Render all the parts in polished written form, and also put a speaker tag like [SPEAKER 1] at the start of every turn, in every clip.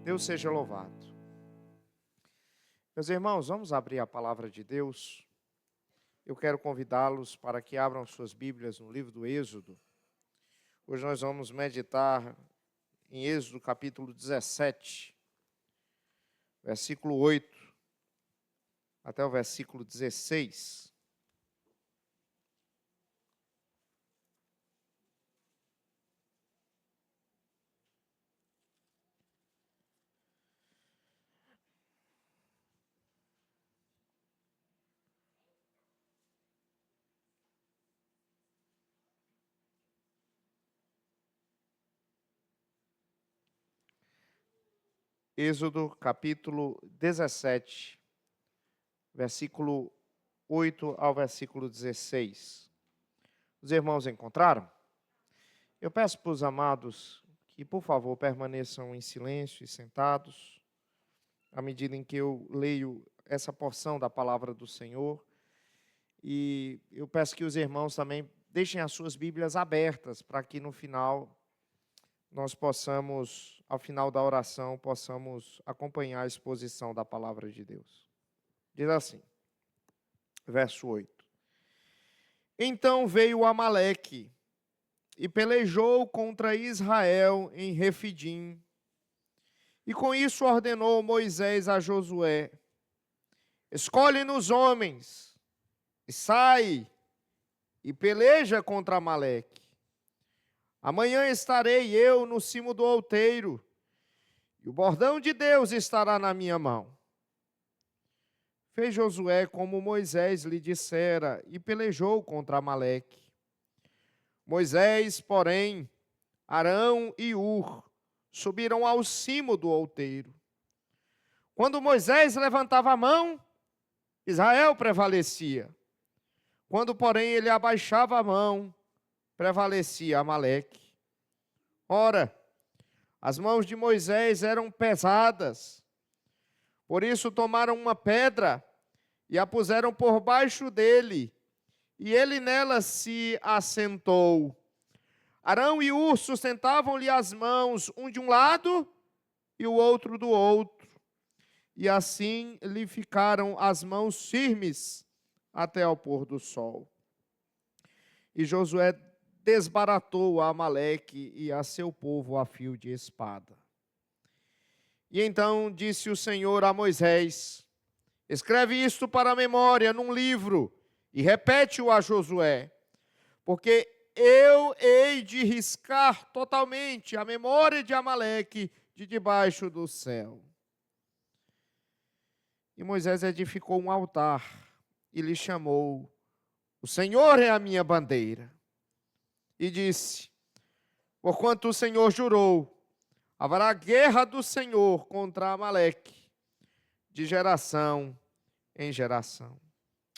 [SPEAKER 1] Deus seja louvado. Meus irmãos, vamos abrir a palavra de Deus. Eu quero convidá-los para que abram suas Bíblias no livro do Êxodo. Hoje nós vamos meditar em Êxodo capítulo 17, versículo 8, até o versículo 16. Êxodo capítulo 17, versículo 8 ao versículo 16. Os irmãos encontraram? Eu peço para os amados que, por favor, permaneçam em silêncio e sentados, à medida em que eu leio essa porção da palavra do Senhor. E eu peço que os irmãos também deixem as suas Bíblias abertas, para que no final nós possamos, ao final da oração, possamos acompanhar a exposição da palavra de Deus. Diz assim, verso 8. Então veio Amaleque e pelejou contra Israel em Refidim. E com isso ordenou Moisés a Josué: escolhe-nos homens, e sai, e peleja contra Amaleque. Amanhã estarei eu no cimo do outeiro, e o bordão de Deus estará na minha mão. Fez Josué como Moisés lhe dissera, e pelejou contra Amaleque. Moisés, porém, Arão e Hur subiram ao cimo do outeiro. Quando Moisés levantava a mão, Israel prevalecia. Quando, porém, ele abaixava a mão, prevalecia Amaleque. Ora, as mãos de Moisés eram pesadas. Por isso tomaram uma pedra e a puseram por baixo dele, e ele nela se assentou. Arão e Hur sustentavam-lhe as mãos, um de um lado e o outro do outro. E assim lhe ficaram as mãos firmes até ao pôr do sol. E Josué desbaratou a Amaleque e a seu povo a fio de espada. E então disse o Senhor a Moisés: escreve isto para a memória num livro e repete-o a Josué, porque eu hei de riscar totalmente a memória de Amaleque de debaixo do céu. E Moisés edificou um altar e lhe chamou: o Senhor é a minha bandeira. E disse: porquanto o Senhor jurou, haverá guerra do Senhor contra Amaleque, de geração em geração.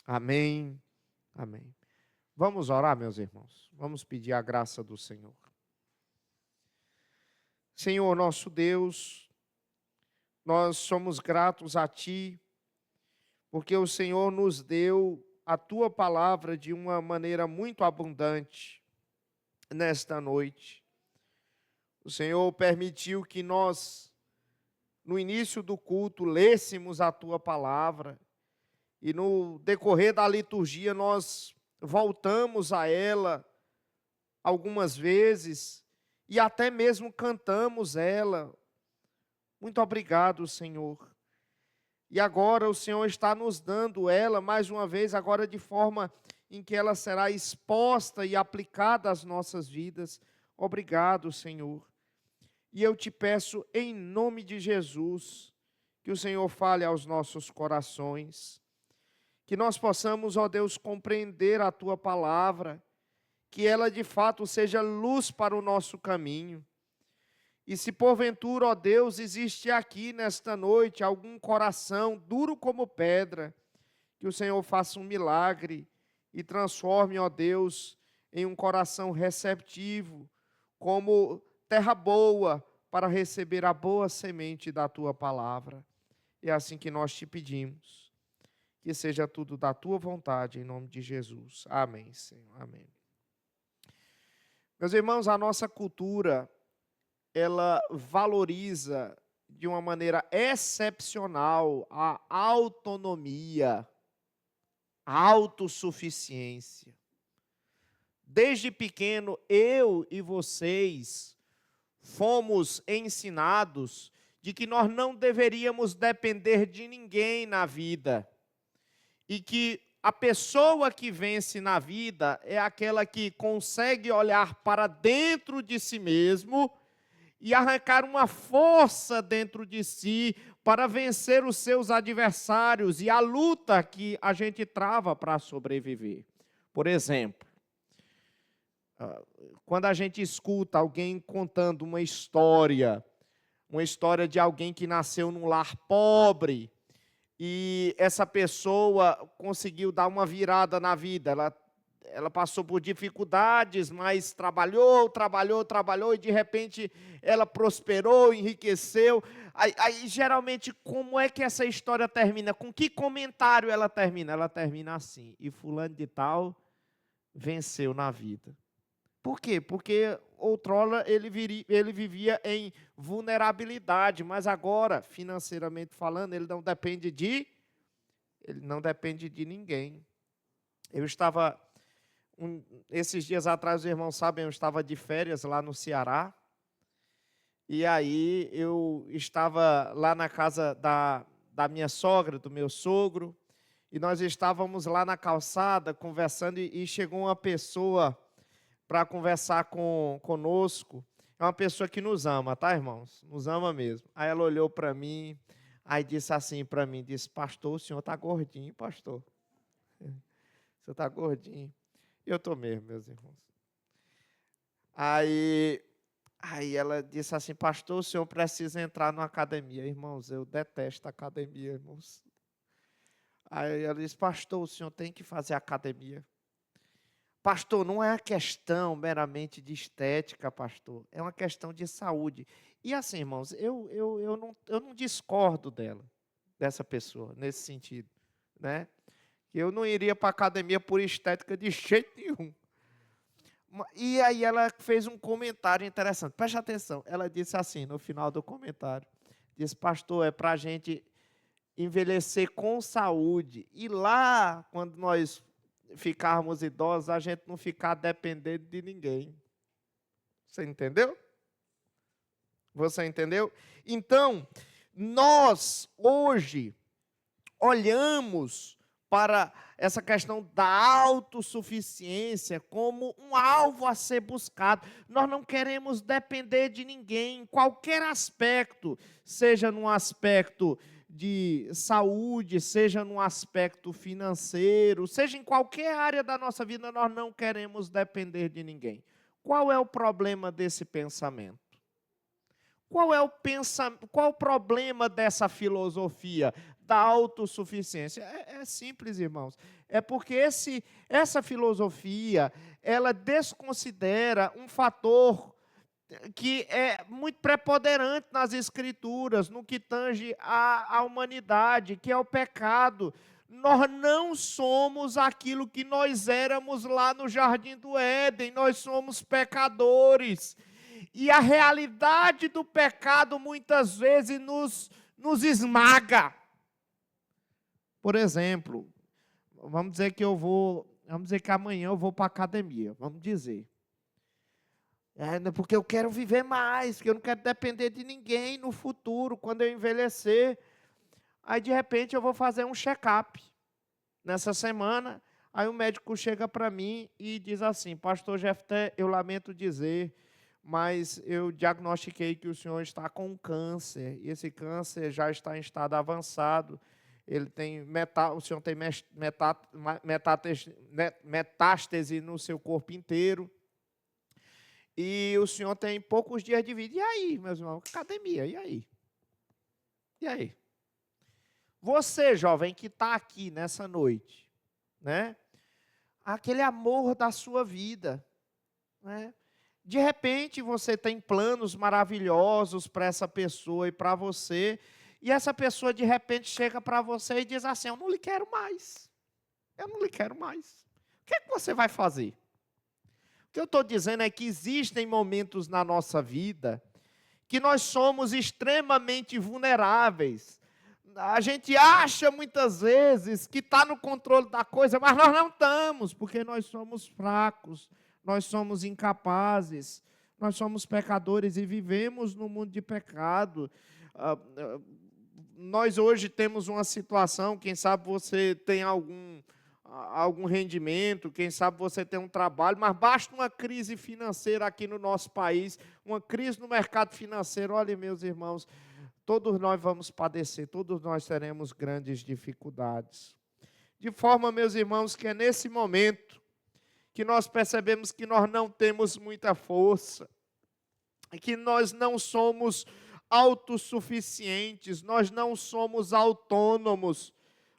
[SPEAKER 1] Amém, amém. Vamos orar, meus irmãos. Vamos pedir a graça do Senhor. Senhor, nosso Deus, nós somos gratos a Ti, porque o Senhor nos deu a Tua palavra de uma maneira muito abundante nesta noite. O Senhor permitiu que nós, no início do culto, lêssemos a Tua palavra, e no decorrer da liturgia nós voltamos a ela algumas vezes, e até mesmo cantamos ela. Muito obrigado, Senhor. E agora o Senhor está nos dando ela, mais uma vez, agora de forma em que ela será exposta e aplicada às nossas vidas. Obrigado, Senhor. E eu te peço, em nome de Jesus, que o Senhor fale aos nossos corações, que nós possamos, ó Deus, compreender a Tua palavra, que ela de fato seja luz para o nosso caminho. E se porventura, ó Deus, existe aqui nesta noite algum coração duro como pedra, que o Senhor faça um milagre e transforme, ó Deus, em um coração receptivo, como terra boa, para receber a boa semente da Tua palavra. É assim que nós te pedimos. Que seja tudo da Tua vontade, em nome de Jesus. Amém, Senhor. Amém. Meus irmãos, a nossa cultura, ela valoriza de uma maneira excepcional a autonomia, a autossuficiência. Desde pequeno, eu e vocês fomos ensinados de que nós não deveríamos depender de ninguém na vida. E que a pessoa que vence na vida é aquela que consegue olhar para dentro de si mesmo e arrancar uma força dentro de si para vencer os seus adversários e a luta que a gente trava para sobreviver. Por exemplo, quando a gente escuta alguém contando uma história de alguém que nasceu num lar pobre, e essa pessoa conseguiu dar uma virada na vida. Ela passou por dificuldades, mas trabalhou, e de repente ela prosperou, enriqueceu. Aí, geralmente, como é que essa história termina? Com que comentário ela termina? Ela termina assim: e fulano de tal venceu na vida. Por quê? Porque outrora ele vivia em vulnerabilidade, mas agora, financeiramente falando, ele não depende de ninguém. Eu estava, esses dias atrás, os irmãos sabem, eu estava de férias lá no Ceará, e aí eu estava lá na casa da minha sogra, do meu sogro, e nós estávamos lá na calçada conversando, e chegou uma pessoa para conversar conosco. É uma pessoa que nos ama, tá, irmãos? Nos ama mesmo. Aí ela olhou para mim, aí disse assim para mim, disse: pastor, o senhor está gordinho, pastor. O senhor está gordinho. Eu estou mesmo, meus irmãos. Aí ela disse assim: pastor, o senhor precisa entrar numa academia. Irmãos, eu detesto academia, irmãos. Aí ela disse: pastor, o senhor tem que fazer academia. Pastor, não é uma questão meramente de estética, pastor. É uma questão de saúde. E assim, irmãos, eu não discordo dessa pessoa, nesse sentido, né? Eu não iria para a academia por estética de jeito nenhum. E aí ela fez um comentário interessante. Preste atenção. Ela disse assim, no final do comentário. Disse: pastor, é para a gente envelhecer com saúde. E lá, quando nós ficarmos idosos, a gente não ficar dependendo de ninguém. Você entendeu? Você entendeu? Então, nós hoje olhamos para essa questão da autossuficiência como um alvo a ser buscado. Nós não queremos depender de ninguém em qualquer aspecto, seja num aspecto de saúde, seja num aspecto financeiro, seja em qualquer área da nossa vida, nós não queremos depender de ninguém. Qual é o problema desse pensamento? Qual o problema dessa filosofia da autossuficiência? É simples, irmãos. É porque essa filosofia, ela desconsidera um fator que é muito preponderante nas Escrituras, no que tange à humanidade, que é o pecado. Nós não somos aquilo que nós éramos lá no Jardim do Éden, nós somos pecadores. E a realidade do pecado muitas vezes nos esmaga. Por exemplo, vamos dizer que amanhã eu vou para a academia, vamos dizer. Porque eu quero viver mais, porque eu não quero depender de ninguém no futuro, quando eu envelhecer. Aí, de repente, eu vou fazer um check-up nessa semana. Aí o médico chega para mim e diz assim: pastor Jefté, eu lamento dizer, mas eu diagnostiquei que o senhor está com câncer, e esse câncer já está em estado avançado. O senhor tem metástase no seu corpo inteiro. E o senhor tem poucos dias de vida. E aí, meus irmãos? Academia, e aí? E aí? Você, jovem, que está aqui nessa noite, né? Aquele amor da sua vida, né? De repente, você tem planos maravilhosos para essa pessoa e para você, e essa pessoa, de repente, chega para você e diz assim: eu não lhe quero mais. Eu não lhe quero mais. O que é que você vai fazer? O que eu estou dizendo é que existem momentos na nossa vida que nós somos extremamente vulneráveis. A gente acha muitas vezes que está no controle da coisa, mas nós não estamos, porque nós somos fracos, nós somos incapazes, nós somos pecadores e vivemos no mundo de pecado. Nós hoje temos uma situação, quem sabe você tem algum rendimento, quem sabe você tem um trabalho, mas basta uma crise financeira aqui no nosso país, uma crise no mercado financeiro, olha, meus irmãos, todos nós vamos padecer, todos nós teremos grandes dificuldades. De forma, meus irmãos, que é nesse momento que nós percebemos que nós não temos muita força, que nós não somos autossuficientes, nós não somos autônomos,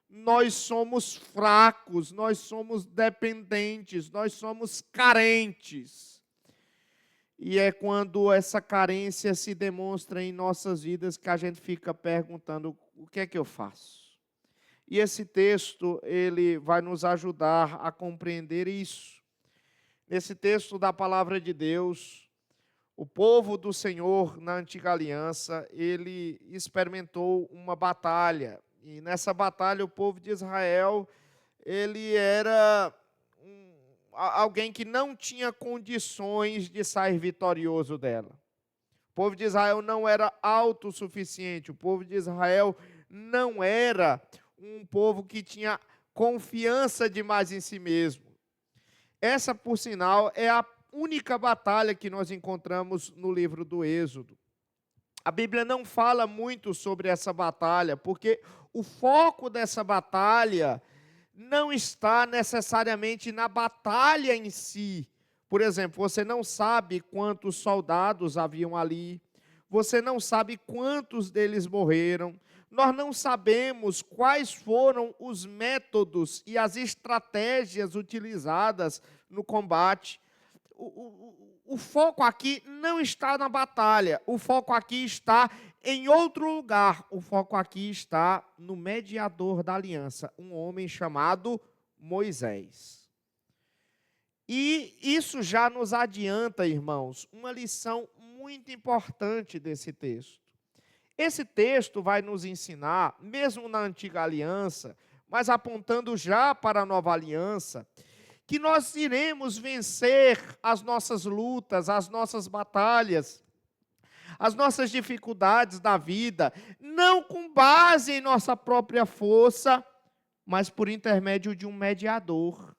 [SPEAKER 1] nós somos fracos, nós somos dependentes, nós somos carentes. E é quando essa carência se demonstra em nossas vidas que a gente fica perguntando, o que é que eu faço? E esse texto, ele vai nos ajudar a compreender isso. Nesse texto da palavra de Deus, o povo do Senhor na antiga aliança, ele experimentou uma batalha. E nessa batalha o povo de Israel, ele era alguém que não tinha condições de sair vitorioso dela. O povo de Israel não era autossuficiente, o povo de Israel não era um povo que tinha confiança demais em si mesmo. Essa, por sinal, é a única batalha que nós encontramos no livro do Êxodo. A Bíblia não fala muito sobre essa batalha, porque o foco dessa batalha não está necessariamente na batalha em si. Por exemplo, você não sabe quantos soldados haviam ali, você não sabe quantos deles morreram, nós não sabemos quais foram os métodos e as estratégias utilizadas no combate. O foco aqui não está na batalha, o foco aqui está em outro lugar. O foco aqui está no mediador da aliança, um homem chamado Moisés. E isso já nos adianta, irmãos, uma lição muito importante desse texto. Esse texto vai nos ensinar, mesmo na antiga aliança, mas apontando já para a nova aliança, que nós iremos vencer as nossas lutas, as nossas batalhas, as nossas dificuldades da vida, não com base em nossa própria força, mas por intermédio de um mediador,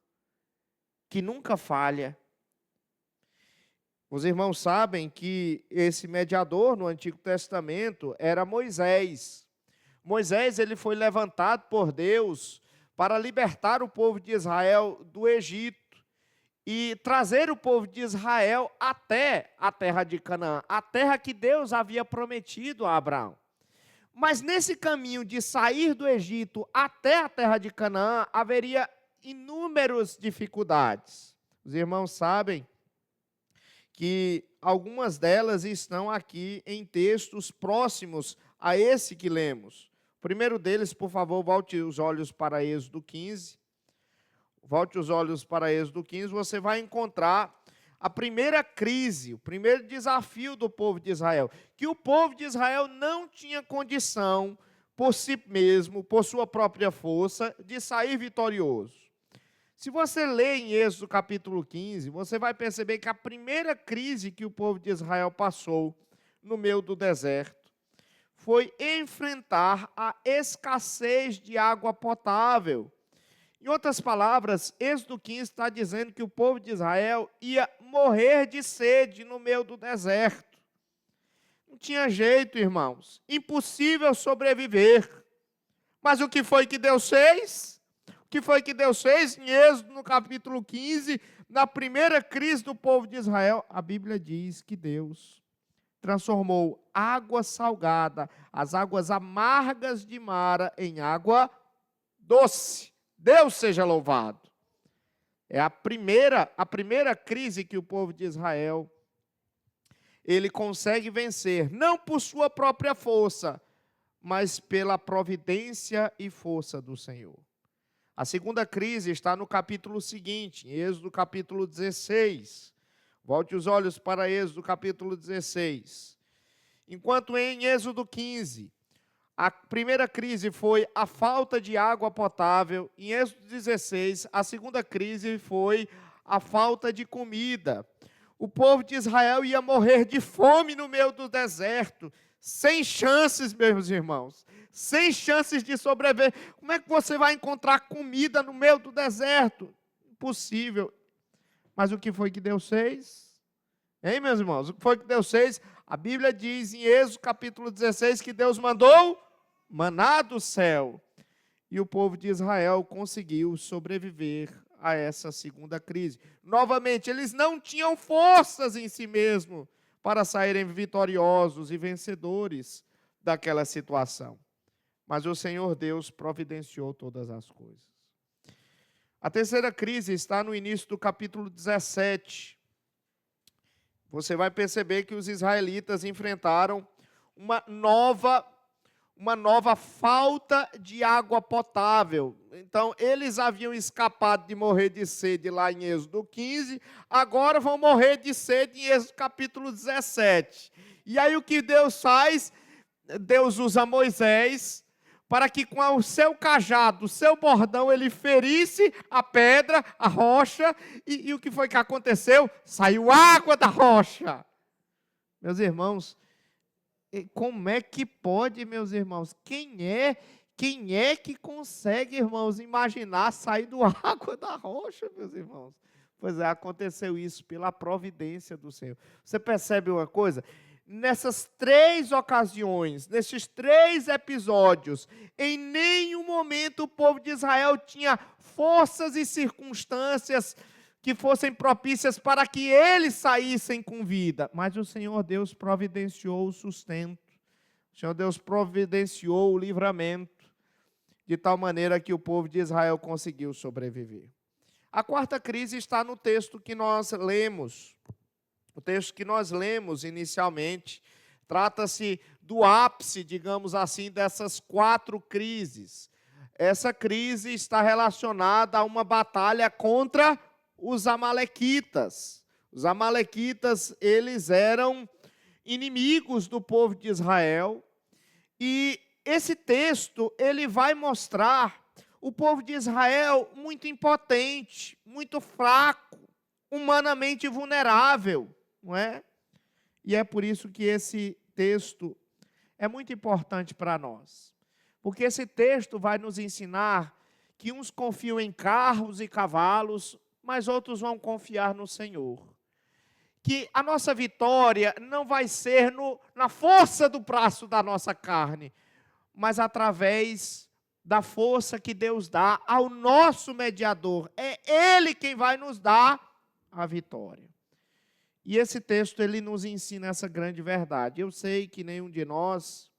[SPEAKER 1] que nunca falha. Os irmãos sabem que esse mediador no Antigo Testamento era Moisés. Moisés, ele foi levantado por Deus para libertar o povo de Israel do Egito e trazer o povo de Israel até a terra de Canaã, a terra que Deus havia prometido a Abraão. Mas nesse caminho de sair do Egito até a terra de Canaã, haveria inúmeras dificuldades. Os irmãos sabem que algumas delas estão aqui em textos próximos a esse que lemos. O primeiro deles, por favor, volte os olhos para Êxodo 15. Volte os olhos para Êxodo 15, você vai encontrar a primeira crise, o primeiro desafio do povo de Israel, que o povo de Israel não tinha condição, por si mesmo, por sua própria força, de sair vitorioso. Se você lê em Êxodo capítulo 15, você vai perceber que a primeira crise que o povo de Israel passou no meio do deserto foi enfrentar a escassez de água potável. Em outras palavras, Êxodo 15 está dizendo que o povo de Israel ia morrer de sede no meio do deserto. Não tinha jeito, irmãos. Impossível sobreviver. Mas o que foi que Deus fez? O que foi que Deus fez em Êxodo, no capítulo 15, na primeira crise do povo de Israel? A Bíblia diz que Deus transformou água salgada, as águas amargas de Mara, em água doce. Deus seja louvado. É a primeira crise que o povo de Israel ele consegue vencer, não por sua própria força, mas pela providência e força do Senhor. A segunda crise está no capítulo seguinte, em Êxodo capítulo 16. Volte os olhos para Êxodo capítulo 16. Enquanto em Êxodo 15, a primeira crise foi a falta de água potável, em Êxodo 16, a segunda crise foi a falta de comida. O povo de Israel ia morrer de fome no meio do deserto, sem chances, meus irmãos, sem chances de sobreviver. Como é que você vai encontrar comida no meio do deserto? Impossível. Mas o que foi que Deus fez? Hein, meus irmãos? O que foi que Deus fez? A Bíblia diz em Êxodo capítulo 16 que Deus mandou maná do céu. E o povo de Israel conseguiu sobreviver a essa segunda crise. Novamente, eles não tinham forças em si mesmos para saírem vitoriosos e vencedores daquela situação. Mas o Senhor Deus providenciou todas as coisas. A terceira crise está no início do capítulo 17. Você vai perceber que os israelitas enfrentaram uma nova falta de água potável. Então, eles haviam escapado de morrer de sede lá em Êxodo 15, agora vão morrer de sede em Êxodo capítulo 17. E aí o que Deus faz? Deus usa Moisés para que com o seu cajado, o seu bordão, ele ferisse a pedra, a rocha, e o que foi que aconteceu? Saiu água da rocha. Meus irmãos, como é que pode, meus irmãos? Quem é que consegue, irmãos, imaginar sair do água da rocha, meus irmãos? Pois é, aconteceu isso pela providência do Senhor. Você percebe uma coisa? Nessas 3 ocasiões, nesses 3 episódios, em nenhum momento o povo de Israel tinha forças e circunstâncias que fossem propícias para que eles saíssem com vida. Mas o Senhor Deus providenciou o sustento. O Senhor Deus providenciou o livramento, de tal maneira que o povo de Israel conseguiu sobreviver. A quarta crise está no texto que nós lemos. O texto que nós lemos inicialmente trata-se do ápice, digamos assim, dessas 4 crises. Essa crise está relacionada a uma batalha contra os amalequitas. Os amalequitas, eles eram inimigos do povo de Israel. E esse texto, ele vai mostrar o povo de Israel muito impotente, muito fraco, humanamente vulnerável, não é? E é por isso que esse texto é muito importante para nós. Porque esse texto vai nos ensinar que uns confiam em carros e cavalos, mas outros vão confiar no Senhor. Que a nossa vitória não vai ser na força do braço da nossa carne, mas através da força que Deus dá ao nosso mediador. É Ele quem vai nos dar a vitória. E esse texto, ele nos ensina essa grande verdade. Eu sei que nenhum de nós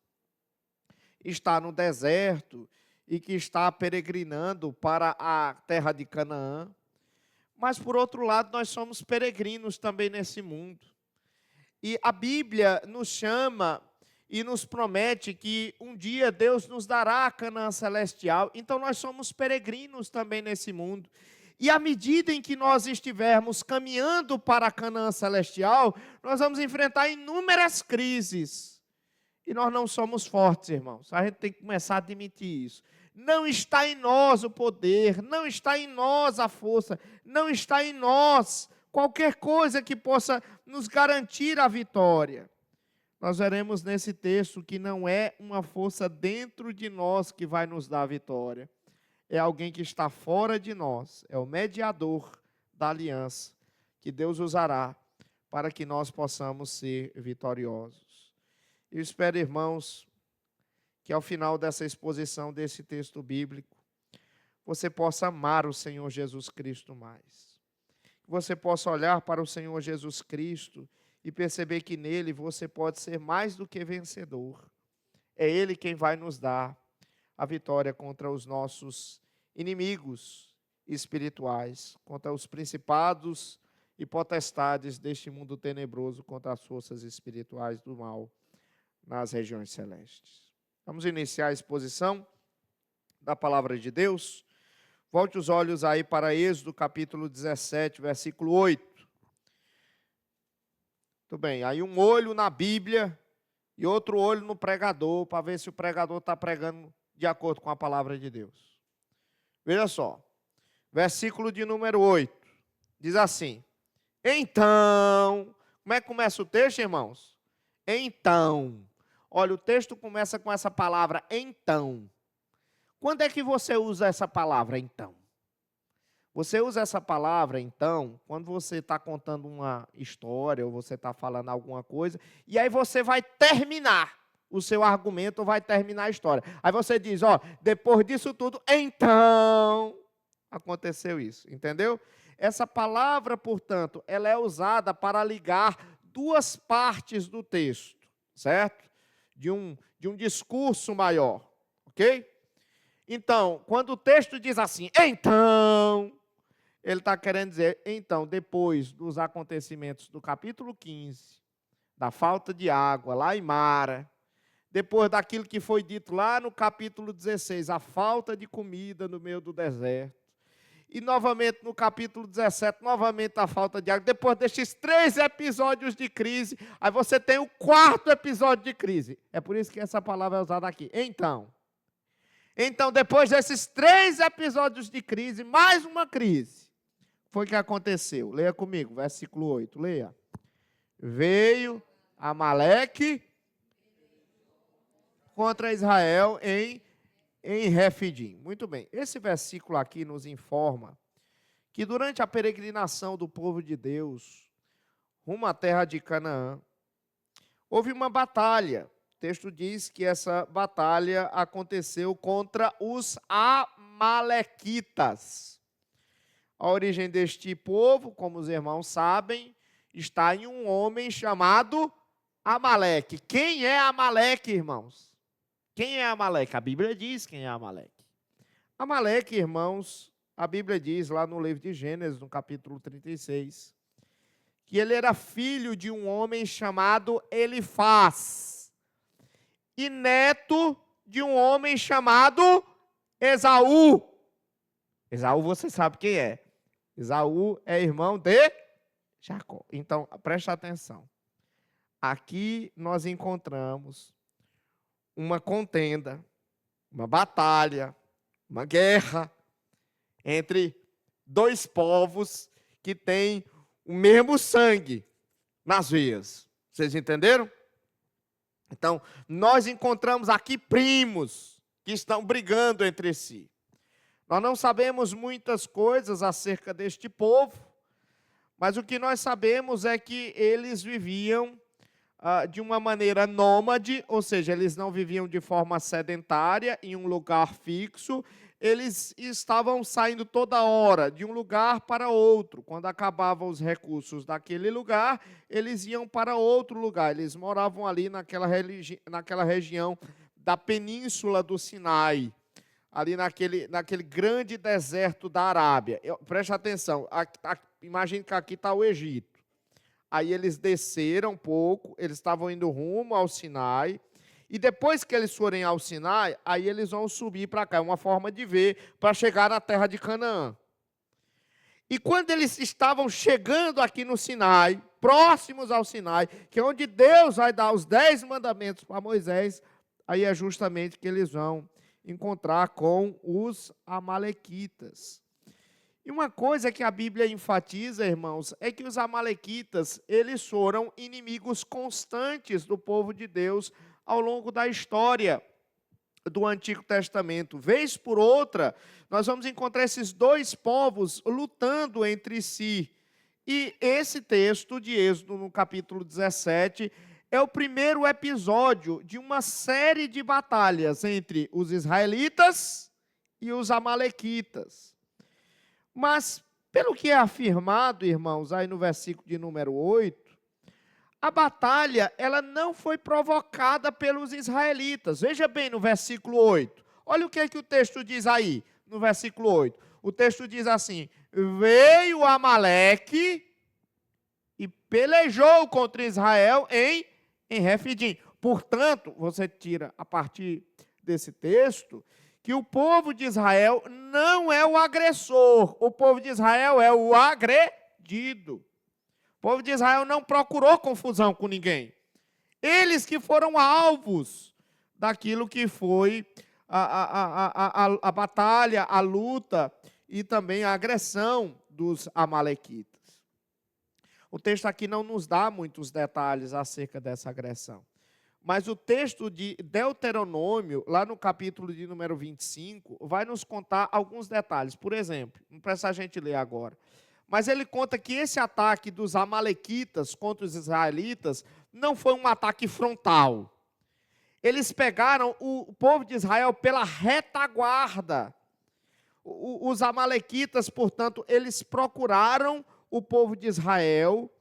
[SPEAKER 1] está no deserto e que está peregrinando para a terra de Canaã. Mas, por outro lado, nós somos peregrinos também nesse mundo. E a Bíblia nos chama e nos promete que um dia Deus nos dará a Canaã celestial. Então, nós somos peregrinos também nesse mundo. E à medida em que nós estivermos caminhando para a Canaã celestial, nós vamos enfrentar inúmeras crises. E nós não somos fortes, irmãos. A gente tem que começar a admitir isso. Não está em nós o poder, não está em nós a força, não está em nós qualquer coisa que possa nos garantir a vitória. Nós veremos nesse texto que não é uma força dentro de nós que vai nos dar a vitória. É alguém que está fora de nós, é o mediador da aliança, que Deus usará para que nós possamos ser vitoriosos. Eu espero, irmãos, que ao final dessa exposição desse texto bíblico, você possa amar o Senhor Jesus Cristo mais. Que você possa olhar para o Senhor Jesus Cristo e perceber que nele você pode ser mais do que vencedor. É Ele quem vai nos dar a vitória contra os nossos inimigos espirituais, contra os principados e potestades deste mundo tenebroso, contra as forças espirituais do mal nas regiões celestes. Vamos iniciar a exposição da palavra de Deus. Volte os olhos aí para Êxodo capítulo 17, versículo 8. Muito bem, aí um olho na Bíblia e outro olho no pregador, para ver se o pregador está pregando de acordo com a palavra de Deus. Veja só, versículo de número 8, diz assim: então, como é que começa o texto, irmãos? Então, olha, o texto começa com essa palavra então. Quando é que você usa essa palavra então? Você usa essa palavra então, quando você está contando uma história, ou você está falando alguma coisa, e aí você vai terminar o seu argumento, ou vai terminar a história. Aí você diz, ó, depois disso tudo, então, aconteceu isso, entendeu? Essa palavra, portanto, ela é usada para ligar duas partes do texto, certo? De um discurso maior, ok? Então, quando o texto diz assim, então, ele está querendo dizer, então, depois dos acontecimentos do capítulo 15, da falta de água lá em Mara, depois daquilo que foi dito lá no capítulo 16, a falta de comida no meio do deserto, e novamente no capítulo 17, novamente a falta de água, depois desses 3 episódios de crise, aí você tem o 4º episódio de crise. É por isso que essa palavra é usada aqui. Então, depois desses 3 episódios de crise, mais uma crise, foi que aconteceu. Leia comigo, versículo 8, leia. Veio Amaleque contra Israel em Refidim. Muito bem, esse versículo aqui nos informa que durante a peregrinação do povo de Deus rumo à terra de Canaã, houve uma batalha. O texto diz que essa batalha aconteceu contra os amalequitas. A origem deste povo, como os irmãos sabem, está em um homem chamado Amaleque. Quem é Amaleque, irmãos? Quem é Amaleque? A Bíblia diz quem é Amaleque. Amaleque, irmãos, a Bíblia diz lá no livro de Gênesis, no capítulo 36, que ele era filho de um homem chamado Elifaz e neto de um homem chamado Esaú. Esaú você sabe quem é. Esaú é irmão de Jacó. Então, preste atenção. Aqui nós encontramos uma contenda, uma batalha, uma guerra entre 2 povos que têm o mesmo sangue nas veias. Vocês entenderam? Então, nós encontramos aqui primos que estão brigando entre si. Nós não sabemos muitas coisas acerca deste povo, mas o que nós sabemos é que eles viviam de uma maneira nômade, ou seja, eles não viviam de forma sedentária em um lugar fixo, eles estavam saindo toda hora de um lugar para outro. Quando acabavam os recursos daquele lugar, eles iam para outro lugar. Eles moravam ali naquela região da península do Sinai, ali naquele grande deserto da Arábia. Preste atenção, imagine que aqui está o Egito. Aí eles desceram um pouco, eles estavam indo rumo ao Sinai, e depois que eles forem ao Sinai, aí eles vão subir para cá, é uma forma de ver, para chegar na terra de Canaã. E quando eles estavam chegando aqui no Sinai, próximos ao Sinai, que é onde Deus vai dar os 10 mandamentos para Moisés, aí é justamente que eles vão encontrar com os amalequitas. E uma coisa que a Bíblia enfatiza, irmãos, é que os amalequitas, eles foram inimigos constantes do povo de Deus ao longo da história do Antigo Testamento. Vez por outra, nós vamos encontrar esses 2 povos lutando entre si. E esse texto de Êxodo, no capítulo 17, é o primeiro episódio de uma série de batalhas entre os israelitas e os amalequitas. Mas, pelo que é afirmado, irmãos, aí no versículo de número 8, a batalha, ela não foi provocada pelos israelitas. Veja bem no versículo 8. Olha o que é que o texto diz aí, no versículo 8. O texto diz assim: veio Amaleque e pelejou contra Israel em Refidim. Portanto, você tira a partir desse texto que o povo de Israel não é o agressor, o povo de Israel é o agredido. O povo de Israel não procurou confusão com ninguém. Eles que foram alvos daquilo que foi a batalha, a luta e também a agressão dos amalequitas. O texto aqui não nos dá muitos detalhes acerca dessa agressão. Mas o texto de Deuteronômio, lá no capítulo de número 25, vai nos contar alguns detalhes. Por exemplo, não precisa a gente ler agora. Mas ele conta que esse ataque dos amalequitas contra os israelitas não foi um ataque frontal. Eles pegaram o povo de Israel pela retaguarda. Os amalequitas, portanto, eles procuraram o povo de Israel,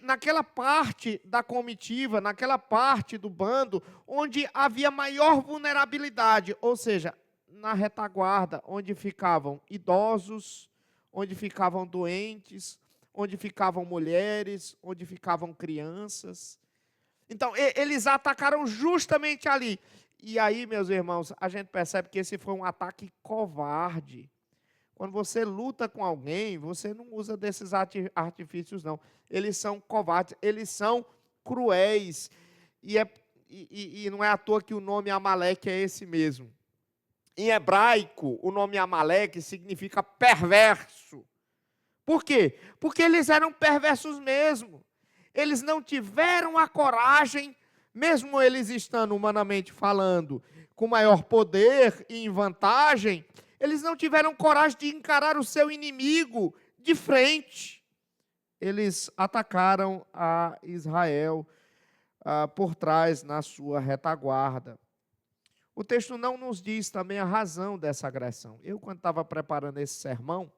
[SPEAKER 1] naquela parte da comitiva, naquela parte do bando, onde havia maior vulnerabilidade, ou seja, na retaguarda, onde ficavam idosos, onde ficavam doentes, onde ficavam mulheres, onde ficavam crianças. Então, eles atacaram justamente ali. E aí, meus irmãos, a gente percebe que esse foi um ataque covarde. Quando você luta com alguém, você não usa desses artifícios, não. Eles são covardes, eles são cruéis. E não é à toa que o nome Amaleque é esse mesmo. Em hebraico, o nome Amaleque significa perverso. Por quê? Porque eles eram perversos mesmo. Eles não tiveram a coragem, mesmo eles estando humanamente falando, com maior poder e em vantagem, eles não tiveram coragem de encarar o seu inimigo de frente. Eles atacaram a Israel por trás, na sua retaguarda. O texto não nos diz também a razão dessa agressão. Eu, quando estava preparando esse sermão,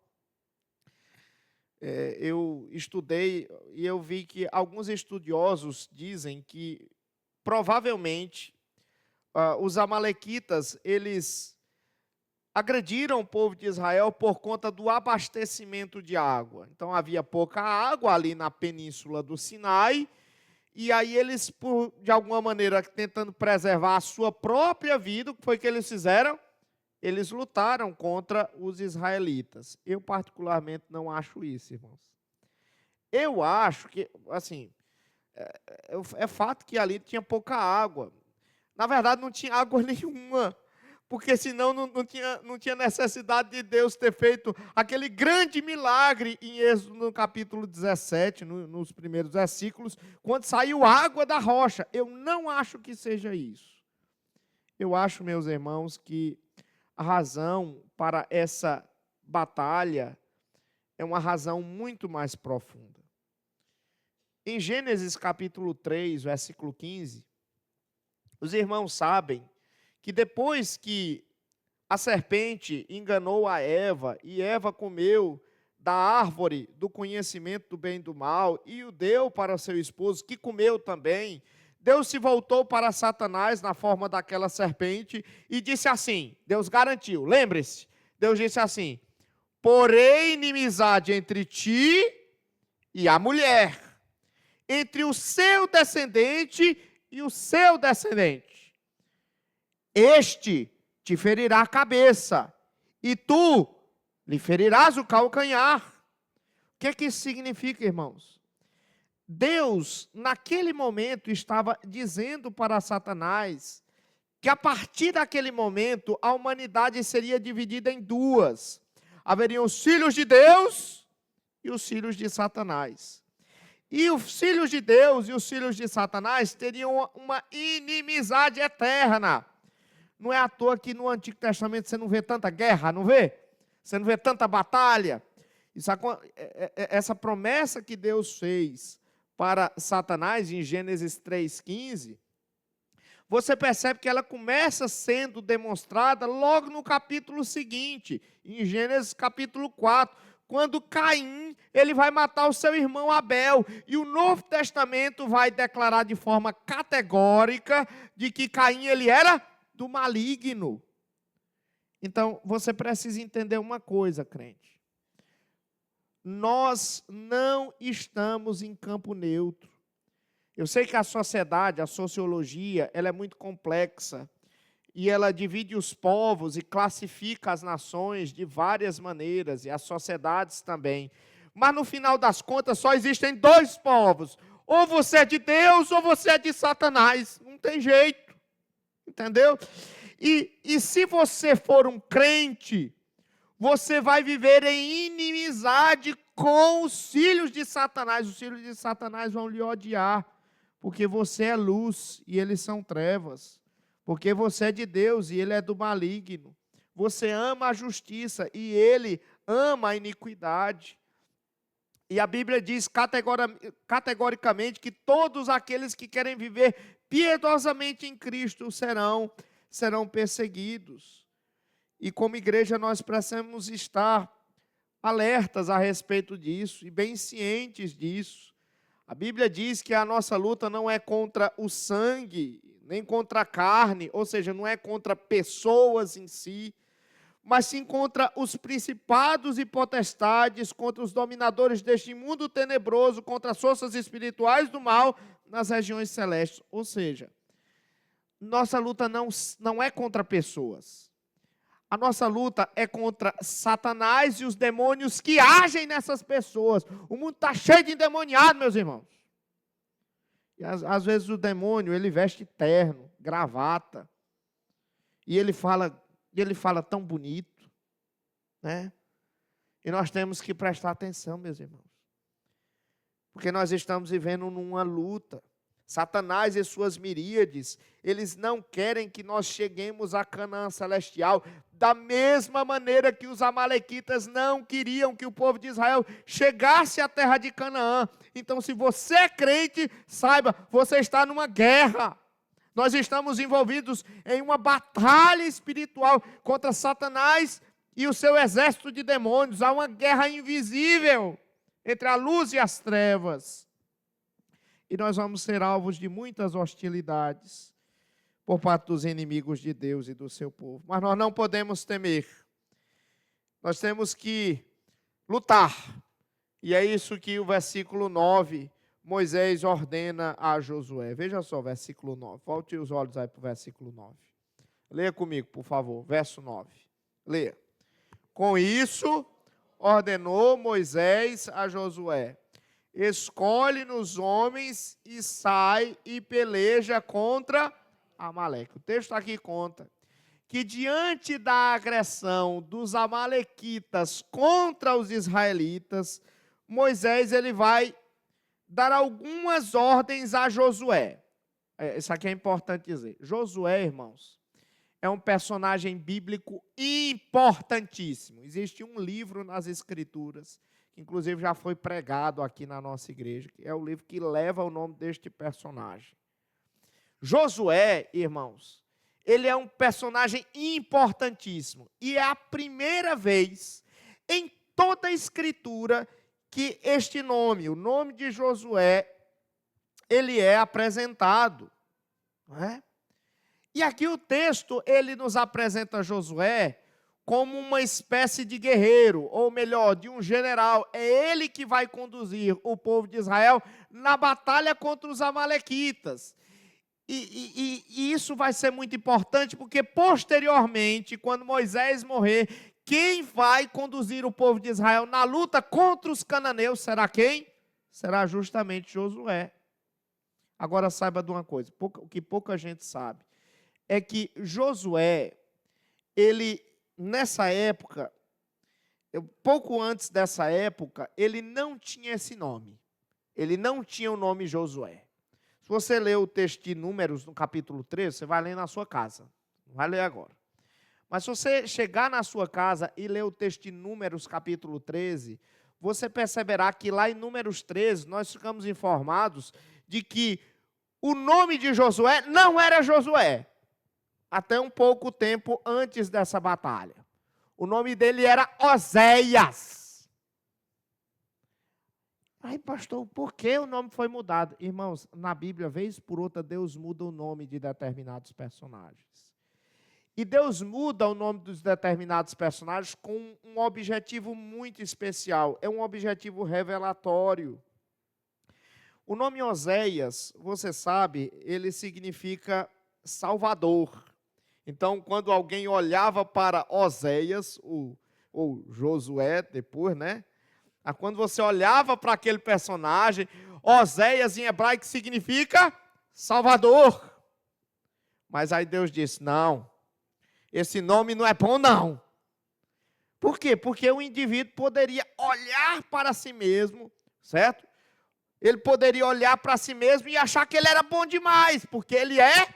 [SPEAKER 1] eu estudei e eu vi que alguns estudiosos dizem que, provavelmente, os amalequitas, eles agrediram o povo de Israel por conta do abastecimento de água. Então, havia pouca água ali na península do Sinai, e aí eles, de alguma maneira, tentando preservar a sua própria vida, o que foi que eles fizeram? Eles lutaram contra os israelitas. Eu, particularmente, não acho isso, irmãos. Eu acho que, assim, é fato que ali tinha pouca água. Na verdade, não tinha água nenhuma, porque senão não tinha necessidade de Deus ter feito aquele grande milagre em Êxodo, no capítulo 17, nos primeiros versículos, quando saiu água da rocha. Eu não acho que seja isso. Eu acho, meus irmãos, que a razão para essa batalha é uma razão muito mais profunda. Em Gênesis capítulo 3, versículo 15, os irmãos sabem que depois que a serpente enganou a Eva, e Eva comeu da árvore do conhecimento do bem e do mal, e o deu para seu esposo, que comeu também, Deus se voltou para Satanás na forma daquela serpente e disse assim, Deus garantiu, lembre-se, Deus disse assim, porém inimizade entre ti e a mulher, entre o seu descendente e o seu descendente. Este te ferirá a cabeça, e tu lhe ferirás o calcanhar. O que é que isso significa, irmãos? Deus, naquele momento, estava dizendo para Satanás que a partir daquele momento a humanidade seria dividida em duas. Haveriam os filhos de Deus e os filhos de Satanás. E os filhos de Deus e os filhos de Satanás teriam uma inimizade eterna. Não é à toa que no Antigo Testamento você não vê tanta guerra, não vê? Você não vê tanta batalha. Essa promessa que Deus fez para Satanás, em Gênesis 3,15, você percebe que ela começa sendo demonstrada logo no capítulo seguinte, em Gênesis capítulo 4, quando Caim, ele vai matar o seu irmão Abel, e o Novo Testamento vai declarar de forma categórica de que Caim, ele era do maligno. Então, você precisa entender uma coisa, crente. Nós não estamos em campo neutro. Eu sei que a sociedade, a sociologia, ela é muito complexa. E ela divide os povos e classifica as nações de várias maneiras, e as sociedades também. Mas, no final das contas, só existem dois povos. Ou você é de Deus, ou você é de Satanás. Não tem jeito. Entendeu? E se você for um crente, você vai viver em inimizade com os filhos de Satanás. Os filhos de Satanás vão lhe odiar, porque você é luz e eles são trevas. Porque você é de Deus e ele é do maligno. Você ama a justiça e ele ama a iniquidade. E a Bíblia diz categoricamente que todos aqueles que querem viver piedosamente em Cristo serão perseguidos. E como igreja nós precisamos estar alertas a respeito disso e bem cientes disso. A Bíblia diz que a nossa luta não é contra o sangue, nem contra a carne, ou seja, não é contra pessoas em si, mas sim contra os principados e potestades, contra os dominadores deste mundo tenebroso, contra as forças espirituais do mal nas regiões celestes. Ou seja, nossa luta não é contra pessoas. A nossa luta é contra Satanás e os demônios que agem nessas pessoas. O mundo está cheio de endemoniado, meus irmãos. E às vezes o demônio, ele veste terno, gravata, e ele fala tão bonito, né? E nós temos que prestar atenção, meus irmãos. Porque nós estamos vivendo numa luta. Satanás e suas miríades, eles não querem que nós cheguemos a Canaã celestial, da mesma maneira que os amalequitas não queriam que o povo de Israel chegasse à terra de Canaã. Então, se você é crente, saiba, você está numa guerra. Nós estamos envolvidos em uma batalha espiritual contra Satanás e o seu exército de demônios. Há uma guerra invisível entre a luz e as trevas. E nós vamos ser alvos de muitas hostilidades por parte dos inimigos de Deus e do seu povo. Mas nós não podemos temer. Nós temos que lutar. E é isso que o versículo 9, Moisés ordena a Josué. Veja só, versículo 9. Volte os olhos aí para o versículo 9. Leia comigo, por favor, verso 9. Leia. Com isso, ordenou Moisés a Josué: escolhe-nos homens e sai e peleja contra Amaleque. O texto aqui conta que diante da agressão dos amalequitas contra os israelitas, Moisés ele vai dar algumas ordens a Josué. Isso aqui é importante dizer. Josué, irmãos, é um personagem bíblico importantíssimo. Existe um livro nas Escrituras, que inclusive já foi pregado aqui na nossa igreja, que é o livro que leva o nome deste personagem. Josué, irmãos, ele é um personagem importantíssimo. E é a primeira vez em toda a Escritura que este nome, o nome de Josué, ele é apresentado. Não é? E aqui o texto, ele nos apresenta Josué como uma espécie de guerreiro, ou melhor, de um general. É ele que vai conduzir o povo de Israel na batalha contra os amalequitas. E isso vai ser muito importante, porque posteriormente, quando Moisés morrer, quem vai conduzir o povo de Israel na luta contra os cananeus será quem? Será justamente Josué. Agora saiba de uma coisa, o que pouca gente sabe, é que Josué, ele, nessa época, pouco antes dessa época, ele não tinha esse nome. Ele não tinha o nome Josué. Se você ler o texto de Números, no capítulo 13, você vai ler na sua casa. Não vai ler agora. Mas se você chegar na sua casa e ler o texto de Números, capítulo 13, você perceberá que lá em Números 13, nós ficamos informados de que o nome de Josué não era Josué, até um pouco tempo antes dessa batalha. O nome dele era Oséias. Aí, pastor, por que o nome foi mudado? Irmãos, na Bíblia, vez por outra, Deus muda o nome de determinados personagens. E Deus muda o nome dos determinados personagens com um objetivo muito especial. É um objetivo revelatório. O nome Oséias, você sabe, ele significa Salvador. Então, quando alguém olhava para Oséias, ou Josué depois, né? Quando você olhava para aquele personagem, Oséias em hebraico significa Salvador. Mas aí Deus disse, não, esse nome não é bom não. Por quê? Porque o indivíduo poderia olhar para si mesmo, certo? Ele poderia olhar para si mesmo e achar que ele era bom demais, porque ele é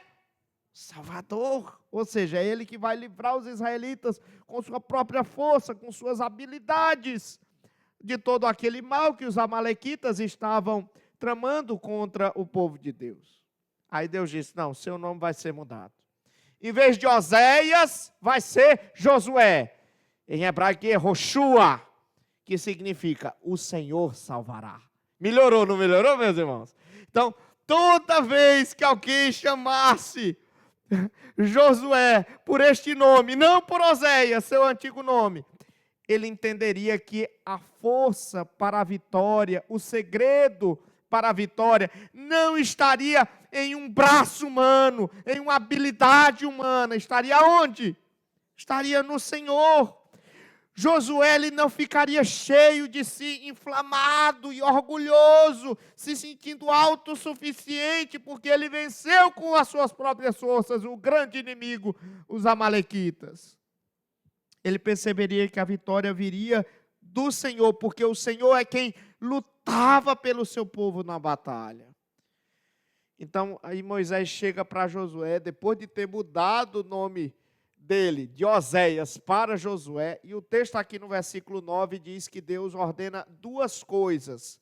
[SPEAKER 1] Salvador. Ou seja, é ele que vai livrar os israelitas com sua própria força, com suas habilidades, de todo aquele mal que os amalequitas estavam tramando contra o povo de Deus. Aí Deus disse, não, seu nome vai ser mudado. Em vez de Oséias, vai ser Josué. Em hebraico é Roshua, que significa o Senhor salvará. Melhorou, não melhorou, meus irmãos? Então, toda vez que alguém chamasse Josué por este nome, não por Oséias, seu antigo nome, ele entenderia que a força para a vitória, o segredo para a vitória, não estaria em um braço humano, em uma habilidade humana. Estaria onde? Estaria no Senhor. Josué ele não ficaria cheio de si, inflamado e orgulhoso, se sentindo autossuficiente, porque ele venceu com as suas próprias forças o grande inimigo, os amalequitas. Ele perceberia que a vitória viria do Senhor, porque o Senhor é quem lutava pelo seu povo na batalha. Então, aí Moisés chega para Josué, depois de ter mudado o nome dele, de Oséias para Josué, e o texto aqui no versículo 9 diz que Deus ordena duas coisas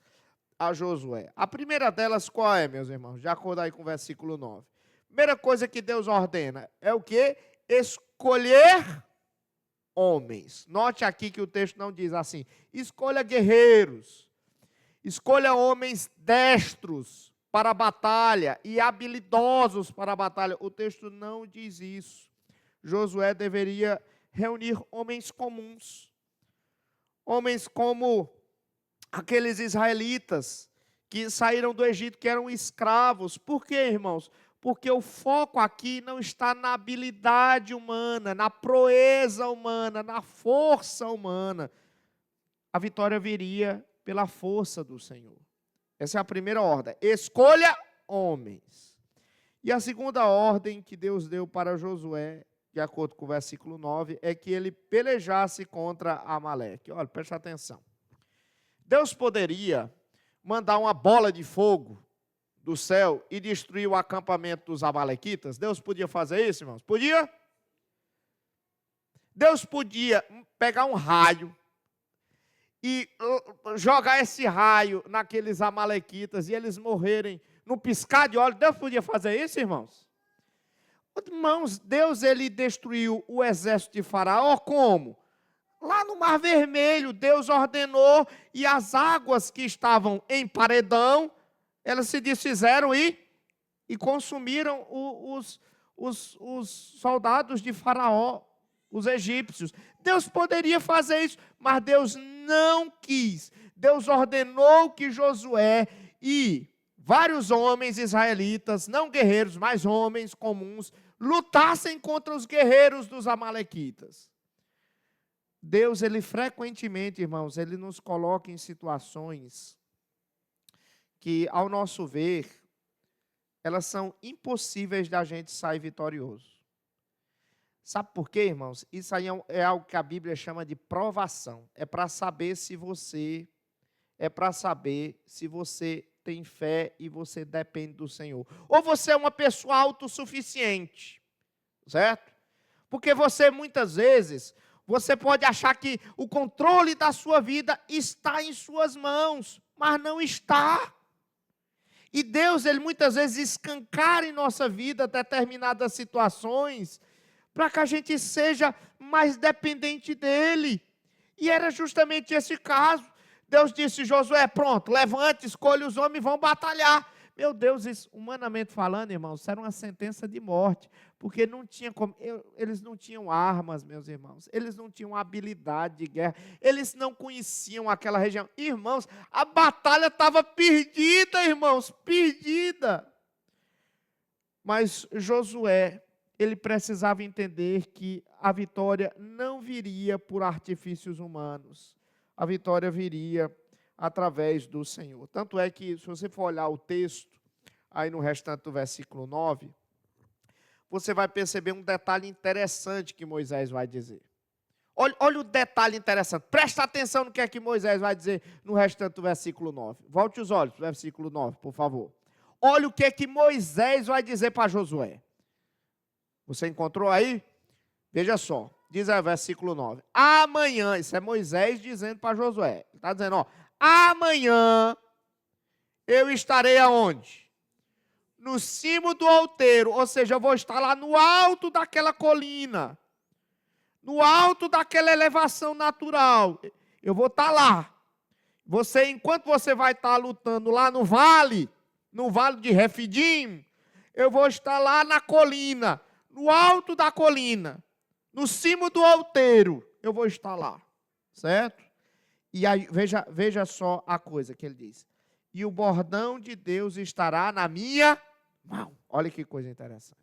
[SPEAKER 1] a Josué. A primeira delas qual é, meus irmãos? De acordo aí com o versículo 9. Primeira coisa que Deus ordena é o quê? Escolher homens. Note aqui que o texto não diz assim, escolha guerreiros, escolha homens destros para a batalha e habilidosos para a batalha. O texto não diz isso. Josué deveria reunir homens comuns, homens como aqueles israelitas que saíram do Egito, que eram escravos. Por quê, irmãos? Porque o foco aqui não está na habilidade humana, na proeza humana, na força humana. A vitória viria pela força do Senhor. Essa é a primeira ordem. Escolha homens. E a segunda ordem que Deus deu para Josué, de acordo com o versículo 9, é que ele pelejasse contra Amaleque. Olha, preste atenção. Deus poderia mandar uma bola de fogo do céu e destruir o acampamento dos amalequitas? Deus podia fazer isso, irmãos? Podia? Deus podia pegar um raio e jogar esse raio naqueles amalequitas e eles morrerem no piscar de olhos. Deus podia fazer isso, irmãos? Irmãos, Deus ele destruiu o exército de Faraó como? Lá no Mar Vermelho, Deus ordenou e as águas que estavam em paredão, elas se desfizeram e consumiram os soldados de Faraó, os egípcios. Deus poderia fazer isso, mas Deus não quis. Deus ordenou que Josué e vários homens israelitas, não guerreiros, mas homens comuns, lutassem contra os guerreiros dos amalequitas. Deus, ele frequentemente, irmãos, ele nos coloca em situações que, ao nosso ver, elas são impossíveis da gente sair vitorioso. Sabe por quê, irmãos? Isso aí é algo que a Bíblia chama de provação. É para saber se você tem fé e você depende do Senhor. Ou você é uma pessoa autossuficiente, certo? Porque você, muitas vezes, você pode achar que o controle da sua vida está em suas mãos, mas não está. E Deus, ele muitas vezes escancara em nossa vida determinadas situações para que a gente seja mais dependente dele. E era justamente esse caso. Deus disse, Josué, pronto, levante, escolha os homens e vão batalhar. Meu Deus, isso, humanamente falando, irmãos, isso era uma sentença de morte, porque não tinha como, eles não tinham armas, meus irmãos, eles não tinham habilidade de guerra, eles não conheciam aquela região. Irmãos, a batalha estava perdida, irmãos, perdida. Mas Josué, ele precisava entender que a vitória não viria por artifícios humanos. A vitória viria através do Senhor. Tanto é que, se você for olhar o texto, aí no restante do versículo 9, você vai perceber um detalhe interessante que Moisés vai dizer. Olha o detalhe interessante. Presta atenção no que é que Moisés vai dizer no restante do versículo 9. Volte os olhos para o versículo 9, por favor. Olha o que é que Moisés vai dizer para Josué. Você encontrou aí? Veja só. Diz aí o versículo 9. Amanhã, isso é Moisés dizendo para Josué. Ele está dizendo, amanhã eu estarei aonde? No cimo do outeiro. Ou seja, eu vou estar lá no alto daquela colina. No alto daquela elevação natural. Eu vou estar lá. Enquanto você vai estar lutando lá no vale de Refidim, eu vou estar lá na colina, no alto da colina, no cimo do outeiro, eu vou estar lá. Certo? E aí, veja só a coisa que ele diz. E o bordão de Deus estará na minha mão. Olha que coisa interessante.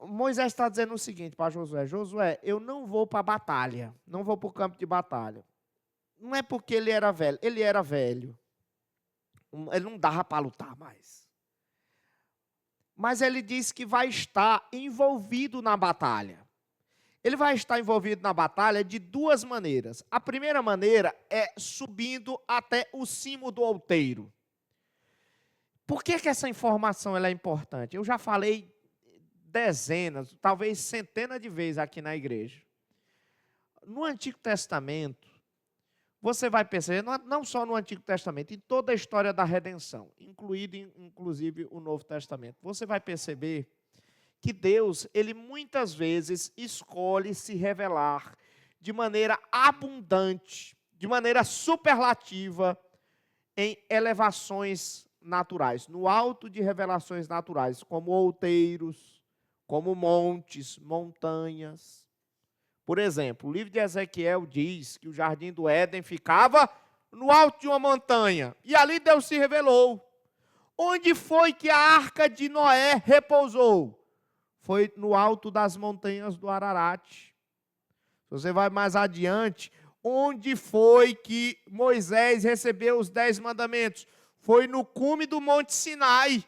[SPEAKER 1] Moisés está dizendo o seguinte para Josué. Josué, eu não vou para a batalha. Não vou para o campo de batalha. Não é porque ele era velho. Ele era velho. Ele não dava para lutar mais. Mas ele diz que vai estar envolvido na batalha. Ele vai estar envolvido na batalha de duas maneiras. A primeira maneira é subindo até o cimo do outeiro. Por que essa informação ela é importante? Eu já falei dezenas, talvez centenas de vezes aqui na igreja. No Antigo Testamento, você vai perceber, não só no Antigo Testamento, em toda a história da redenção, incluído inclusive o Novo Testamento, você vai perceber que Deus, ele muitas vezes escolhe se revelar de maneira abundante, de maneira superlativa, em elevações naturais, no alto de revelações naturais, como outeiros, como montes, montanhas. Por exemplo, o livro de Ezequiel diz que o jardim do Éden ficava no alto de uma montanha. E ali Deus se revelou. Onde foi que a arca de Noé repousou? Foi no alto das montanhas do Ararat. Você vai mais adiante, onde foi que Moisés recebeu os 10 mandamentos? Foi no cume do Monte Sinai.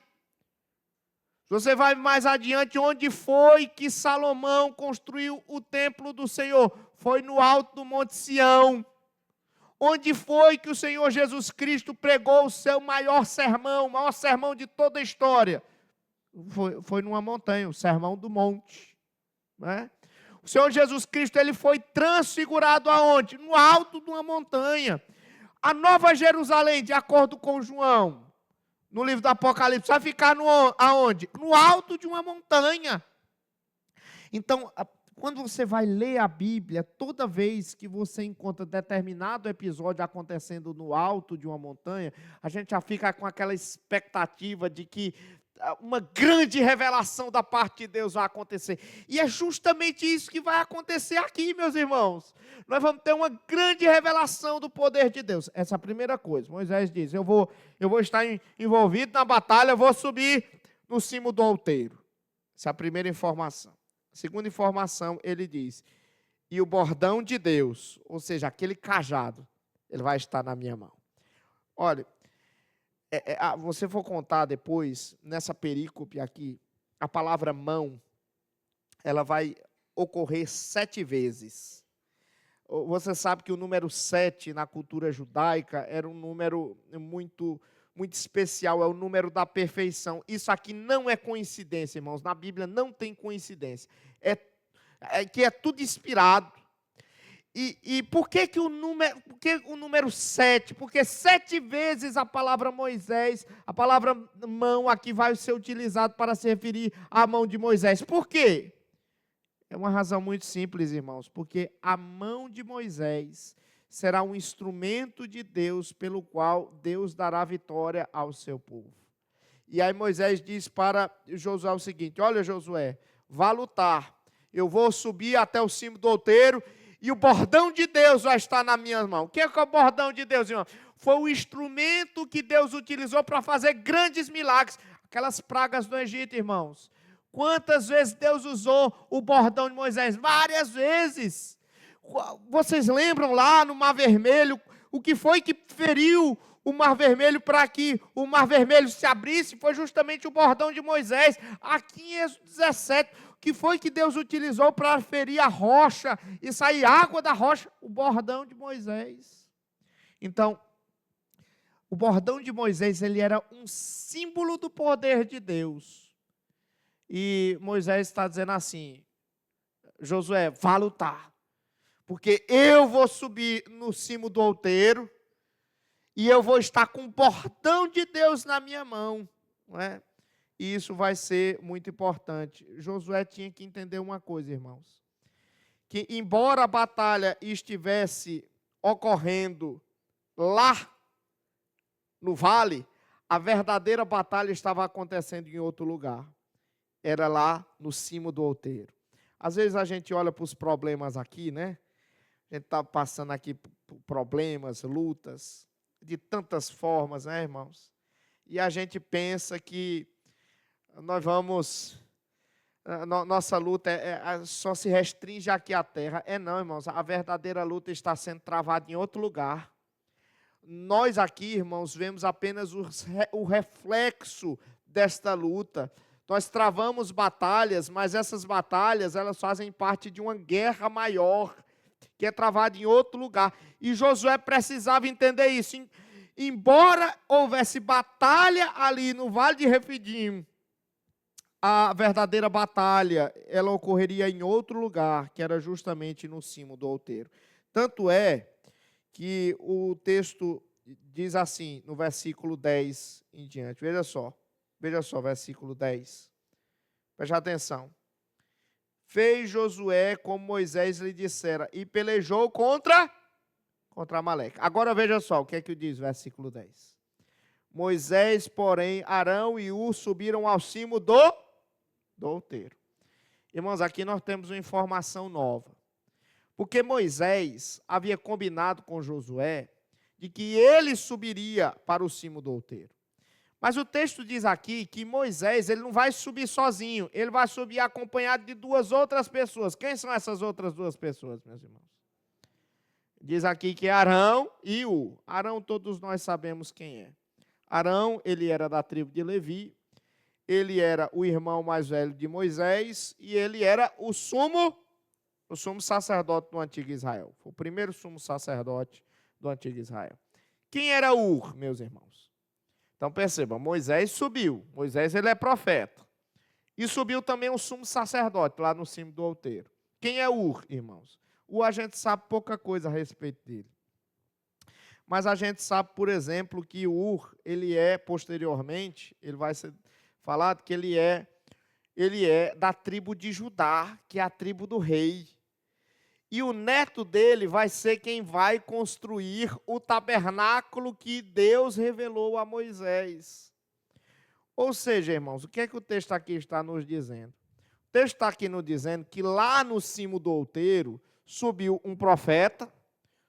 [SPEAKER 1] Você vai mais adiante, onde foi que Salomão construiu o templo do Senhor? Foi no alto do Monte Sião. Onde foi que o Senhor Jesus Cristo pregou o seu maior sermão de toda a história? Foi numa montanha, o Sermão do Monte. Né? O Senhor Jesus Cristo ele foi transfigurado aonde? No alto de uma montanha. A Nova Jerusalém, de acordo com João, no livro do Apocalipse, vai ficar aonde? No alto de uma montanha. Então, quando você vai ler a Bíblia, toda vez que você encontra determinado episódio acontecendo no alto de uma montanha, a gente já fica com aquela expectativa de que uma grande revelação da parte de Deus vai acontecer. E é justamente isso que vai acontecer aqui, meus irmãos. Nós vamos ter uma grande revelação do poder de Deus. Essa é a primeira coisa. Moisés diz, eu vou estar envolvido na batalha, eu vou subir no cimo do outeiro. Essa é a primeira informação. A segunda informação, ele diz, e o bordão de Deus, ou seja, aquele cajado, ele vai estar na minha mão. Olha, você for contar depois, nessa perícope aqui, a palavra mão, ela vai ocorrer 7 vezes. Você sabe que o número 7 na cultura judaica era um número muito, muito especial, é o número da perfeição. Isso aqui não é coincidência, irmãos, na Bíblia não tem coincidência. Que é tudo inspirado. E por que o número 7? Porque 7 vezes a palavra Moisés, a palavra mão aqui vai ser utilizada para se referir à mão de Moisés. Por quê? É uma razão muito simples, irmãos. Porque a mão de Moisés será um instrumento de Deus pelo qual Deus dará vitória ao seu povo. E aí Moisés diz para Josué o seguinte, olha Josué, vá lutar, eu vou subir até o cimo do outeiro, e o bordão de Deus vai estar na minha mão. O que é o bordão de Deus, irmão? Foi o instrumento que Deus utilizou para fazer grandes milagres. Aquelas pragas do Egito, irmãos. Quantas vezes Deus usou o bordão de Moisés? Várias vezes. Vocês lembram lá no Mar Vermelho, O que foi que feriu o Mar Vermelho para que o Mar Vermelho se abrisse? Foi justamente o bordão de Moisés. Aqui em Êxodo 17, o que foi que Deus utilizou para ferir a rocha e sair água da rocha? O bordão de Moisés. Então, o bordão de Moisés, ele era um símbolo do poder de Deus. E Moisés está dizendo assim: Josué, vá lutar, porque eu vou subir no cimo do outeiro e eu vou estar com o bordão de Deus na minha mão, não é? E isso vai ser muito importante. Josué tinha que entender uma coisa, irmãos, que embora a batalha estivesse ocorrendo lá no vale, a verdadeira batalha estava acontecendo em outro lugar. Era lá no cimo do outeiro. Às vezes a gente olha para os problemas aqui, né? A gente está passando aqui por problemas, lutas, de tantas formas, né, irmãos? E a gente pensa que nós vamos... Nossa luta só se restringe aqui à terra. Não, irmãos. A verdadeira luta está sendo travada em outro lugar. Nós aqui, irmãos, vemos apenas o reflexo desta luta. Nós travamos batalhas, mas essas batalhas, elas fazem parte de uma guerra maior, que é travada em outro lugar. E Josué precisava entender isso. Embora houvesse batalha ali no Vale de Refidim, a verdadeira batalha, ela ocorreria em outro lugar, que era justamente no cimo do outeiro. Tanto é que o texto diz assim, no versículo 10 em diante. Veja só, versículo 10. Preste atenção. Fez Josué como Moisés lhe dissera, e pelejou contra Amaleque. Agora veja só, o que é que diz o versículo 10. Moisés, porém, Arão e Ur subiram ao cimo do outeiro. Irmãos, aqui nós temos uma informação nova. Porque Moisés havia combinado com Josué de que ele subiria para o cimo do outeiro. Mas o texto diz aqui que Moisés, ele não vai subir sozinho, ele vai subir acompanhado de duas outras pessoas. Quem são essas outras duas pessoas, meus irmãos? Diz aqui que Arão e Ur. Arão todos nós sabemos quem é. Arão, ele era da tribo de Levi, ele era o irmão mais velho de Moisés e ele era o sumo sacerdote do antigo Israel. Foi o primeiro sumo sacerdote do antigo Israel. Quem era Ur, meus irmãos? Então percebam, Moisés subiu. Moisés, ele é profeta. E subiu também o sumo sacerdote lá no cimo do outeiro. Quem é Ur, irmãos? Ur, a gente sabe pouca coisa a respeito dele. Mas a gente sabe, por exemplo, que Ur, ele é, posteriormente, ele vai ser falado que ele é da tribo de Judá, que é a tribo do rei. E o neto dele vai ser quem vai construir o tabernáculo que Deus revelou a Moisés. Ou seja, irmãos, o que é que o texto aqui está nos dizendo? O texto está aqui nos dizendo que lá no cimo do outeiro subiu um profeta,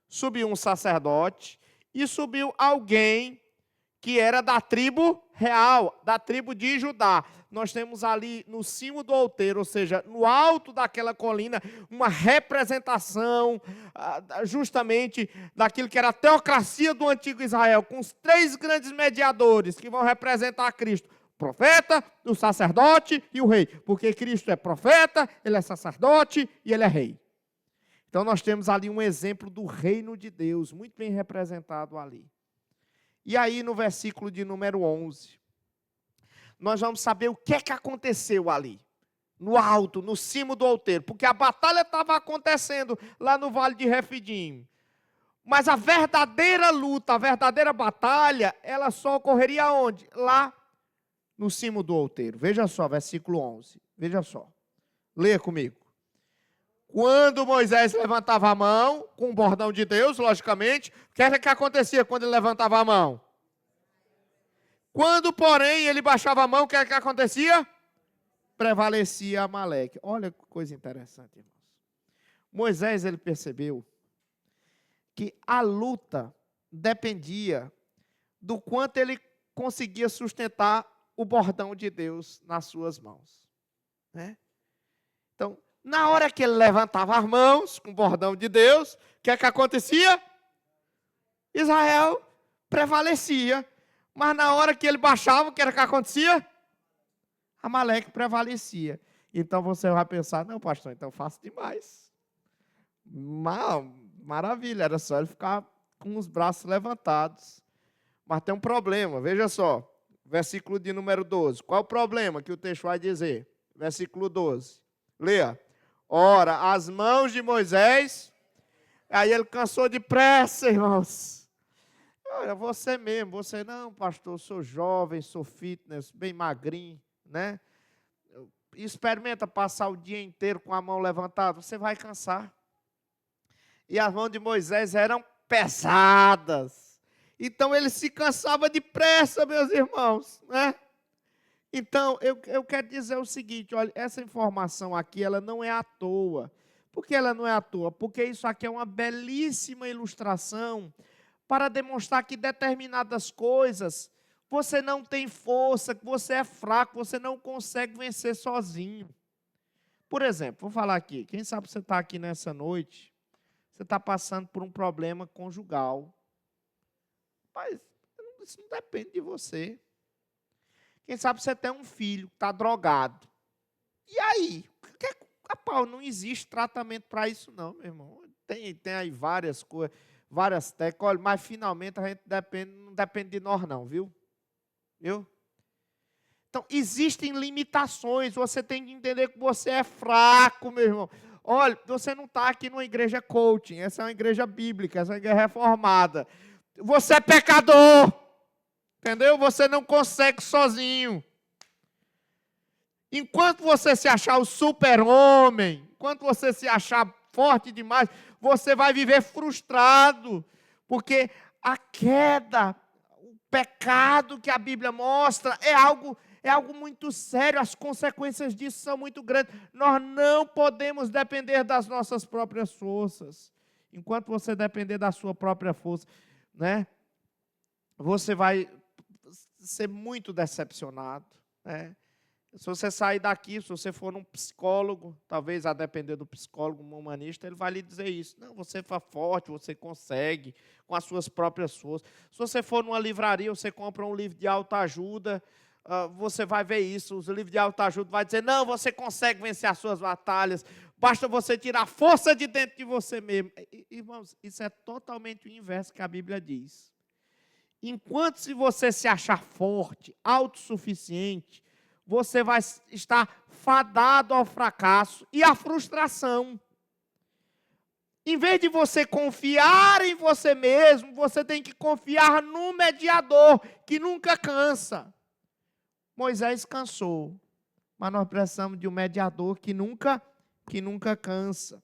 [SPEAKER 1] subiu um sacerdote e subiu alguém que era da tribo real, da tribo de Judá. Nós temos ali no cimo do outeiro, ou seja, no alto daquela colina, uma representação justamente daquilo que era a teocracia do antigo Israel, com os três grandes mediadores que vão representar Cristo: o profeta, o sacerdote e o rei. Porque Cristo é profeta, ele é sacerdote e ele é rei. Então nós temos ali um exemplo do reino de Deus, muito bem representado ali. E aí no versículo de número 11, nós vamos saber o que é que aconteceu ali, no alto, no cimo do outeiro, porque a batalha estava acontecendo lá no Vale de Refidim. Mas a verdadeira luta, a verdadeira batalha, ela só ocorreria onde? Lá no cimo do outeiro. Veja só, versículo 11, veja só, leia comigo. Quando Moisés levantava a mão, com o bordão de Deus, logicamente, o que era que acontecia quando ele levantava a mão? Quando, porém, ele baixava a mão, o que era que acontecia? Prevalecia Amaleque. Olha que coisa interessante, irmãos. Moisés, ele percebeu que a luta dependia do quanto ele conseguia sustentar o bordão de Deus nas suas mãos, né? Então, na hora que ele levantava as mãos com o bordão de Deus, o que é que acontecia? Israel prevalecia. Mas na hora que ele baixava, o que era que acontecia? Amaleque prevalecia. Então você vai pensar, não, pastor, então faço demais. Maravilha, era só ele ficar com os braços levantados. Mas tem um problema, veja só. Versículo de número 12. Qual o problema que o texto vai dizer? Versículo 12. Leia. Ora, as mãos de Moisés... Aí ele cansou depressa, irmãos. Olha, você mesmo, você não, pastor, sou jovem, sou fitness, bem magrinho, né? Experimenta passar o dia inteiro com a mão levantada, você vai cansar. E as mãos de Moisés eram pesadas. Então ele se cansava depressa, meus irmãos, né? Então, eu quero dizer o seguinte, olha, essa informação aqui, ela não é à toa. Por que ela não é à toa? Porque isso aqui é uma belíssima ilustração para demonstrar que determinadas coisas você não tem força, que você é fraco, você não consegue vencer sozinho. Por exemplo, vou falar aqui, quem sabe você está aqui nessa noite, você está passando por um problema conjugal. Mas isso não depende de você. Quem sabe você tem um filho que está drogado. E aí? Rapaz, não existe tratamento para isso não, meu irmão. Tem aí várias coisas, várias técnicas. Olha, mas finalmente a gente não depende de nós não, viu? Então, existem limitações. Você tem que entender que você é fraco, meu irmão. Olha, você não está aqui numa igreja coaching. Essa é uma igreja bíblica, essa é uma igreja reformada. Você é pecador. Entendeu? Você não consegue sozinho. Enquanto você se achar o super-homem, enquanto você se achar forte demais, você vai viver frustrado. Porque a queda, o pecado que a Bíblia mostra é algo muito sério. As consequências disso são muito grandes. Nós não podemos depender das nossas próprias forças. Enquanto você depender da sua própria força, né, você vai ser muito decepcionado, né? Se você sair daqui, se você for num psicólogo, talvez a depender do psicólogo, um humanista, ele vai lhe dizer isso. Não, você é forte, você consegue, com as suas próprias forças. Se você for numa livraria, você compra um livro de autoajuda, você vai ver isso. Os livros de autoajuda vão dizer, não, você consegue vencer as suas batalhas, basta você tirar a força de dentro de você mesmo. Irmãos, isso é totalmente o inverso que a Bíblia diz. Enquanto se você se achar forte, autossuficiente, você vai estar fadado ao fracasso e à frustração. Em vez de você confiar em você mesmo, você tem que confiar no mediador, que nunca cansa. Moisés cansou, mas nós precisamos de um mediador que nunca cansa.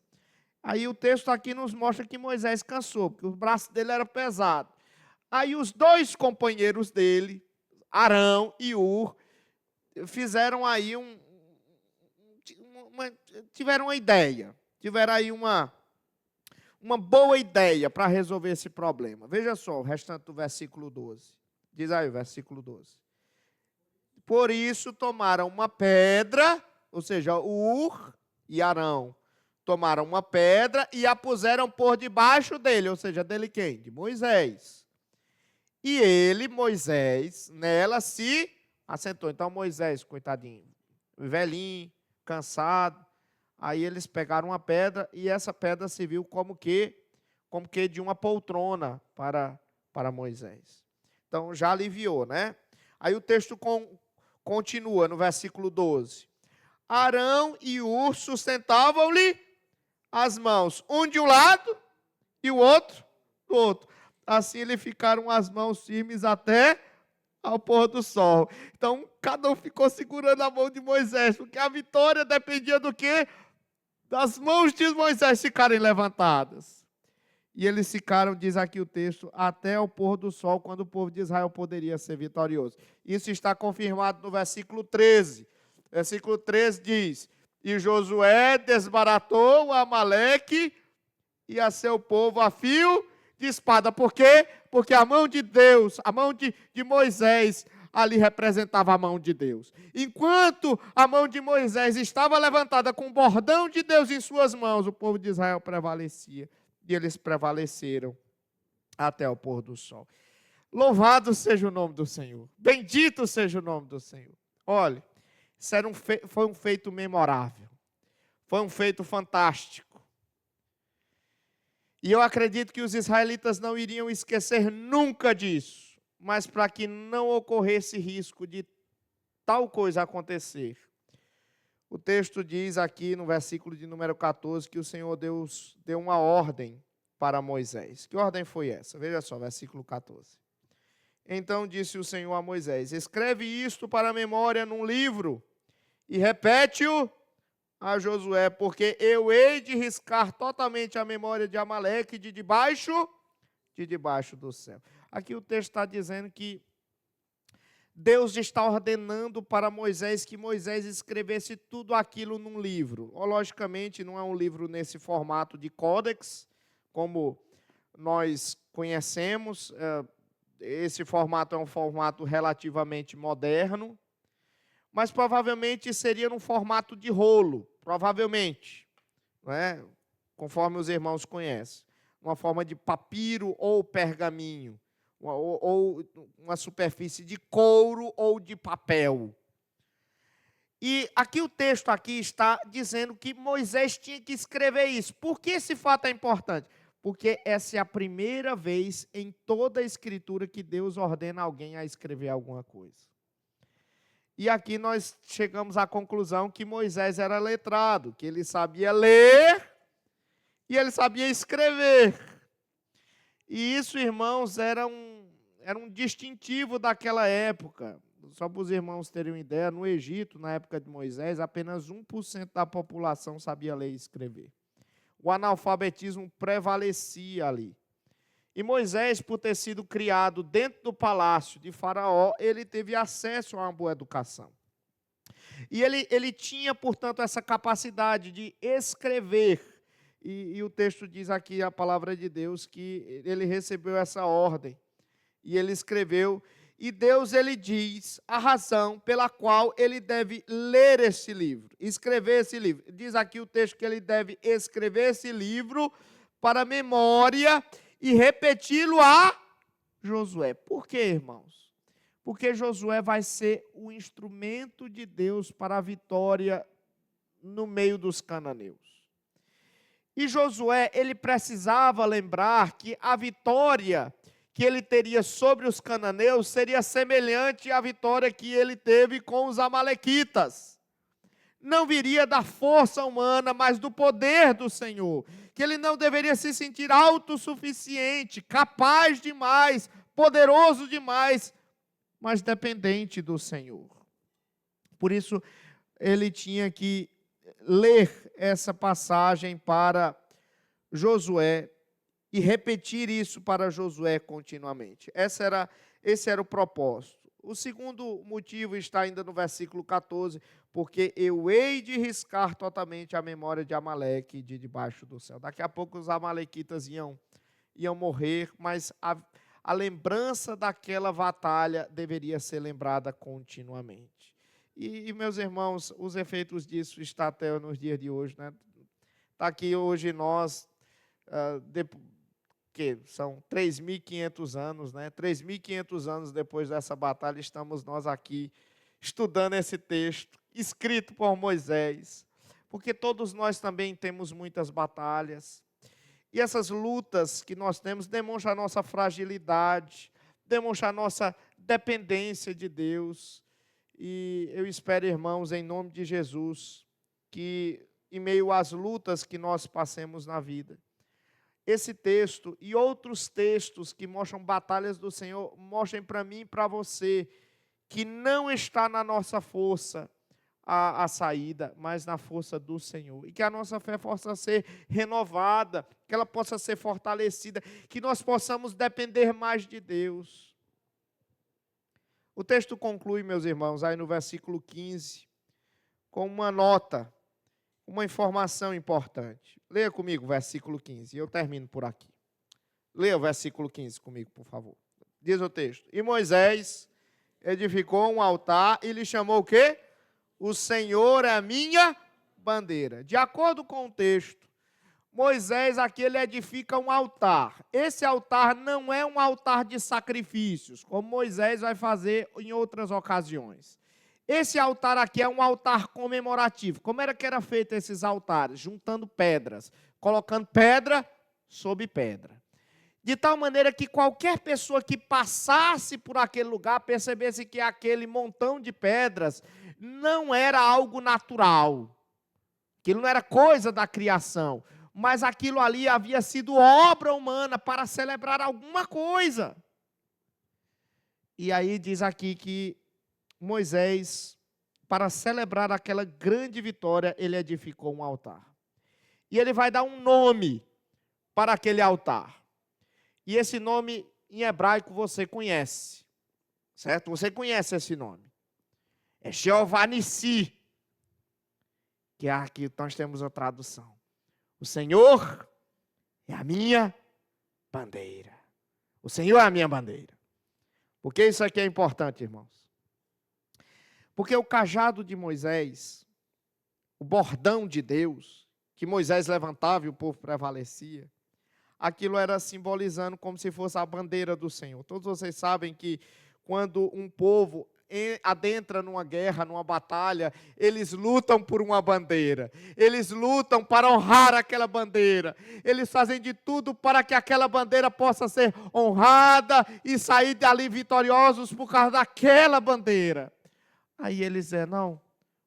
[SPEAKER 1] Aí o texto aqui nos mostra que Moisés cansou, porque os braços dele eram pesados. Aí os dois companheiros dele, Arão e Hur, fizeram aí tiveram uma ideia, tiveram aí uma boa ideia para resolver esse problema. Veja só o restante do versículo 12. Diz aí o versículo 12. Por isso tomaram uma pedra, ou seja, Hur e Arão tomaram uma pedra e a puseram por debaixo dele, ou seja, dele quem? De Moisés. E ele, Moisés, nela se assentou. Então Moisés, coitadinho, velhinho, cansado. Aí eles pegaram uma pedra e essa pedra serviu como que de uma poltrona para Moisés. Então já aliviou, né? Aí o texto continua no versículo 12. Arão e Hur sustentavam-lhe as mãos, um de um lado e o outro do outro. Assim eles ficaram as mãos firmes até ao pôr do sol. Então, cada um ficou segurando a mão de Moisés, porque a vitória dependia do quê? Das mãos de Moisés ficarem levantadas. E eles ficaram, diz aqui o texto, até ao pôr do sol, quando o povo de Israel poderia ser vitorioso. Isso está confirmado no versículo 13. Versículo 13 diz, e Josué desbaratou o Amaleque e a seu povo a fio de espada. Por quê? Porque a mão de Deus, a mão de Moisés, ali representava a mão de Deus. Enquanto a mão de Moisés estava levantada com o bordão de Deus em suas mãos, o povo de Israel prevalecia. E eles prevaleceram. até o pôr do sol. Louvado seja o nome do Senhor. Bendito seja o nome do Senhor. Olha, isso foi um feito memorável. Foi um feito fantástico. E eu acredito que os israelitas não iriam esquecer nunca disso. Mas para que não ocorresse risco de tal coisa acontecer, o texto diz aqui no versículo de número 14 que o Senhor Deus deu uma ordem para Moisés. Que ordem foi essa? Veja só, versículo 14. Então disse o Senhor a Moisés: escreve isto para a memória num livro e repete-o a Josué, porque eu hei de riscar totalmente a memória de Amaleque de debaixo do céu. Aqui o texto está dizendo que Deus está ordenando para Moisés que Moisés escrevesse tudo aquilo num livro. Logicamente, não é um livro nesse formato de códex, como nós conhecemos. Esse formato é um formato relativamente moderno, mas provavelmente seria num formato de rolo, provavelmente, não é? Conforme os irmãos conhecem. Uma forma de papiro ou pergaminho, ou uma superfície de couro ou de papel. E aqui o texto aqui está dizendo que Moisés tinha que escrever isso. Por que esse fato é importante? Porque essa é a primeira vez em toda a Escritura que Deus ordena alguém a escrever alguma coisa. E aqui nós chegamos à conclusão que Moisés era letrado, que ele sabia ler e ele sabia escrever. E isso, irmãos, era um distintivo daquela época. Só para os irmãos terem uma ideia, no Egito, na época de Moisés, apenas 1% da população sabia ler e escrever. O analfabetismo prevalecia ali. E Moisés, por ter sido criado dentro do palácio de Faraó, ele teve acesso a uma boa educação. E ele tinha, portanto, essa capacidade de escrever. E o texto diz aqui, a palavra de Deus, que ele recebeu essa ordem. E ele escreveu. E Deus, ele diz a razão pela qual ele deve ler esse livro, escrever esse livro. Diz aqui o texto que ele deve escrever esse livro para memória e repeti-lo a Josué. Por quê, irmãos? Porque Josué vai ser o instrumento de Deus para a vitória no meio dos cananeus. E Josué, ele precisava lembrar que a vitória que ele teria sobre os cananeus seria semelhante à vitória que ele teve com os amalequitas. Não viria da força humana, mas do poder do Senhor. Que ele não deveria se sentir autossuficiente, capaz demais, poderoso demais, mas dependente do Senhor. Por isso, ele tinha que ler essa passagem para Josué e repetir isso para Josué continuamente. Esse era o propósito. O segundo motivo está ainda no versículo 14, porque eu hei de riscar totalmente a memória de Amaleque de debaixo do céu. Daqui a pouco os amalequitas iam morrer, mas a lembrança daquela batalha deveria ser lembrada continuamente. E, meus irmãos, os efeitos disso estão até nos dias de hoje, né? Está aqui hoje nós, que são 3.500 anos, né? 3.500 anos depois dessa batalha, estamos nós aqui estudando esse texto, escrito por Moisés, porque todos nós também temos muitas batalhas, e essas lutas que nós temos demonstram a nossa fragilidade, demonstram a nossa dependência de Deus, e eu espero, irmãos, em nome de Jesus, que em meio às lutas que nós passemos na vida, esse texto e outros textos que mostram batalhas do Senhor, mostrem para mim e para você que não está na nossa força a saída, mas na força do Senhor. E que a nossa fé possa ser renovada, que ela possa ser fortalecida, que nós possamos depender mais de Deus. O texto conclui, meus irmãos, aí no versículo 15, com uma nota, uma informação importante. Leia comigo o versículo 15, e eu termino por aqui. Leia o versículo 15 comigo, por favor. Diz o texto: e Moisés edificou um altar e lhe chamou o quê? O Senhor é a minha bandeira. De acordo com o texto, Moisés aqui ele edifica um altar. Esse altar não é um altar de sacrifícios, como Moisés vai fazer em outras ocasiões. Esse altar aqui é um altar comemorativo. Como era que era feito esses altares? Juntando pedras, colocando pedra sobre pedra. De tal maneira que qualquer pessoa que passasse por aquele lugar percebesse que aquele montão de pedras não era algo natural. Aquilo não era coisa da criação, mas aquilo ali havia sido obra humana para celebrar alguma coisa. E aí diz aqui que Moisés, para celebrar aquela grande vitória, ele edificou um altar. E ele vai dar um nome para aquele altar. E esse nome em hebraico você conhece, certo? Você conhece esse nome. É Jeová Nissi, que é aqui nós temos a tradução. O Senhor é a minha bandeira. O Senhor é a minha bandeira. Por que isso aqui é importante, irmãos? Porque o cajado de Moisés, o bordão de Deus, que Moisés levantava e o povo prevalecia, aquilo era simbolizando como se fosse a bandeira do Senhor. Todos vocês sabem que quando um povo adentra numa guerra, numa batalha, eles lutam por uma bandeira, eles lutam para honrar aquela bandeira, eles fazem de tudo para que aquela bandeira possa ser honrada e sair dali vitoriosos por causa daquela bandeira. Aí eles dizem, não,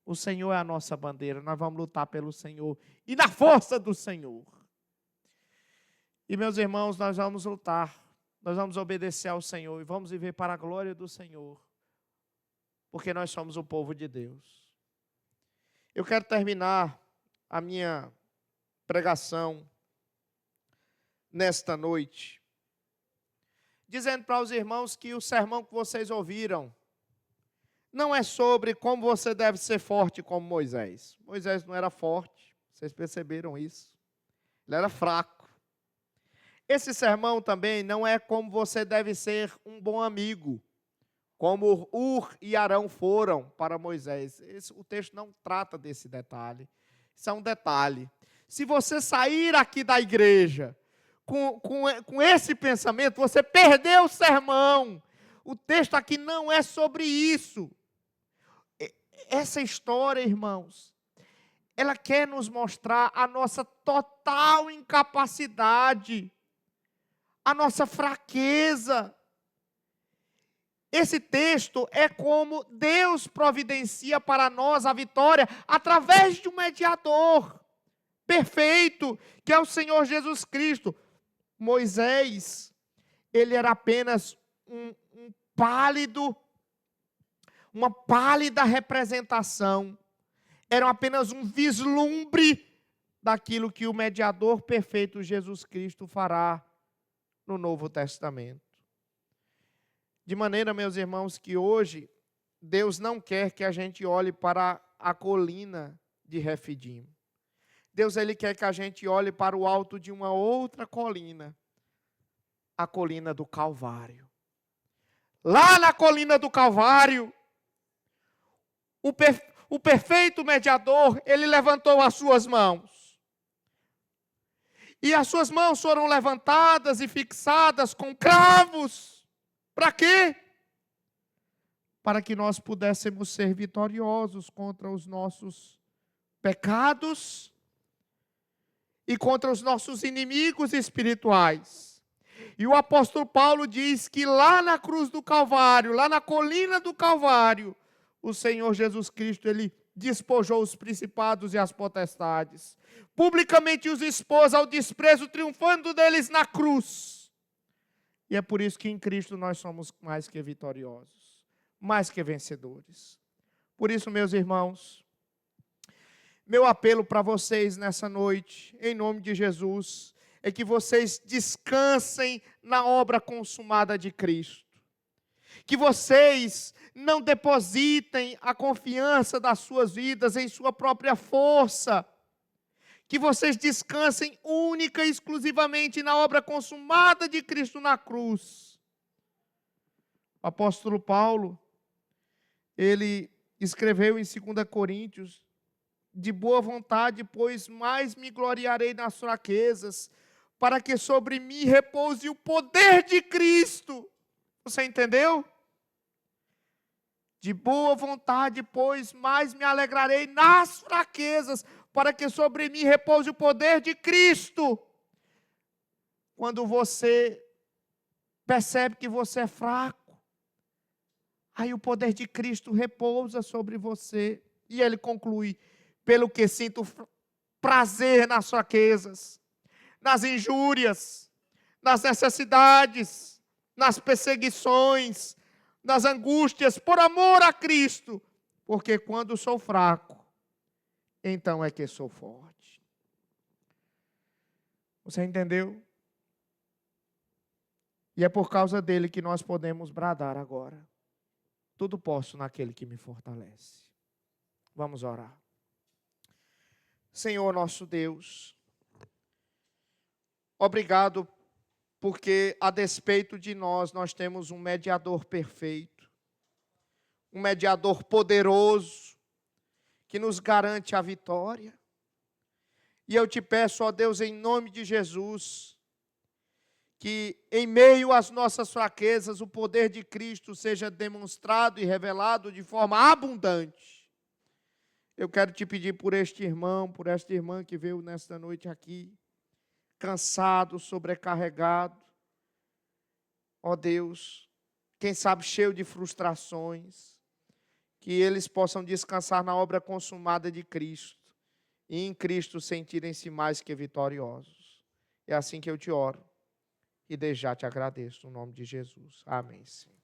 [SPEAKER 1] o Senhor é a nossa bandeira, nós vamos lutar pelo Senhor e na força do Senhor. E meus irmãos, nós vamos lutar, nós vamos obedecer ao Senhor e vamos viver para a glória do Senhor, porque nós somos o povo de Deus. Eu quero terminar a minha pregação nesta noite, dizendo para os irmãos que o sermão que vocês ouviram não é sobre como você deve ser forte como Moisés. Moisés não era forte, vocês perceberam isso? Ele era fraco. Esse sermão também não é como você deve ser um bom amigo, como Ur e Arão foram para Moisés. O texto não trata desse detalhe. Isso é um detalhe. Se você sair aqui da igreja com esse pensamento, você perdeu o sermão. O texto aqui não é sobre isso. Essa história, irmãos, ela quer nos mostrar a nossa total incapacidade, a nossa fraqueza. Esse texto é como Deus providencia para nós a vitória através de um mediador perfeito, que é o Senhor Jesus Cristo. Moisés, ele era apenas uma pálida representação, era apenas um vislumbre daquilo que o mediador perfeito Jesus Cristo fará no Novo Testamento. De maneira, meus irmãos, que hoje Deus não quer que a gente olhe para a colina de Refidim. Deus ele quer que a gente olhe para o alto de uma outra colina, a colina do Calvário. Lá na colina do Calvário, o perfeito mediador, ele levantou as suas mãos. E as suas mãos foram levantadas e fixadas com cravos. Para quê? Para que nós pudéssemos ser vitoriosos contra os nossos pecados e contra os nossos inimigos espirituais. E o apóstolo Paulo diz que lá na cruz do Calvário, lá na colina do Calvário, o Senhor Jesus Cristo, ele despojou os principados e as potestades. Publicamente os expôs ao desprezo, triunfando deles na cruz. E é por isso que em Cristo nós somos mais que vitoriosos, mais que vencedores. Por isso, meus irmãos, meu apelo para vocês nessa noite, em nome de Jesus, é que vocês descansem na obra consumada de Cristo. Que vocês não depositem a confiança das suas vidas em sua própria força. Que vocês descansem única e exclusivamente na obra consumada de Cristo na cruz. O apóstolo Paulo, ele escreveu em 2 Coríntios, de boa vontade, pois mais me gloriarei nas fraquezas, para que sobre mim repouse o poder de Cristo. Você entendeu? De boa vontade, pois mais me alegrarei nas fraquezas, para que sobre mim repouse o poder de Cristo. Quando você percebe que você é fraco, aí o poder de Cristo repousa sobre você. E ele conclui: pelo que sinto prazer nas fraquezas, nas injúrias, nas necessidades, nas perseguições, nas angústias, por amor a Cristo. Porque quando sou fraco, então é que sou forte. Você entendeu? E é por causa dele que nós podemos bradar agora: tudo posso naquele que me fortalece. Vamos orar. Senhor nosso Deus, obrigado porque a despeito de nós temos um mediador perfeito, um mediador poderoso, que nos garante a vitória. E eu te peço, ó Deus, em nome de Jesus, que em meio às nossas fraquezas, o poder de Cristo seja demonstrado e revelado de forma abundante. Eu quero te pedir por este irmão, por esta irmã que veio nesta noite aqui, cansado, sobrecarregado, ó Deus, quem sabe cheio de frustrações, que eles possam descansar na obra consumada de Cristo, e em Cristo sentirem-se mais que vitoriosos. É assim que eu te oro, e desde já te agradeço, no nome de Jesus. Amém, Senhor.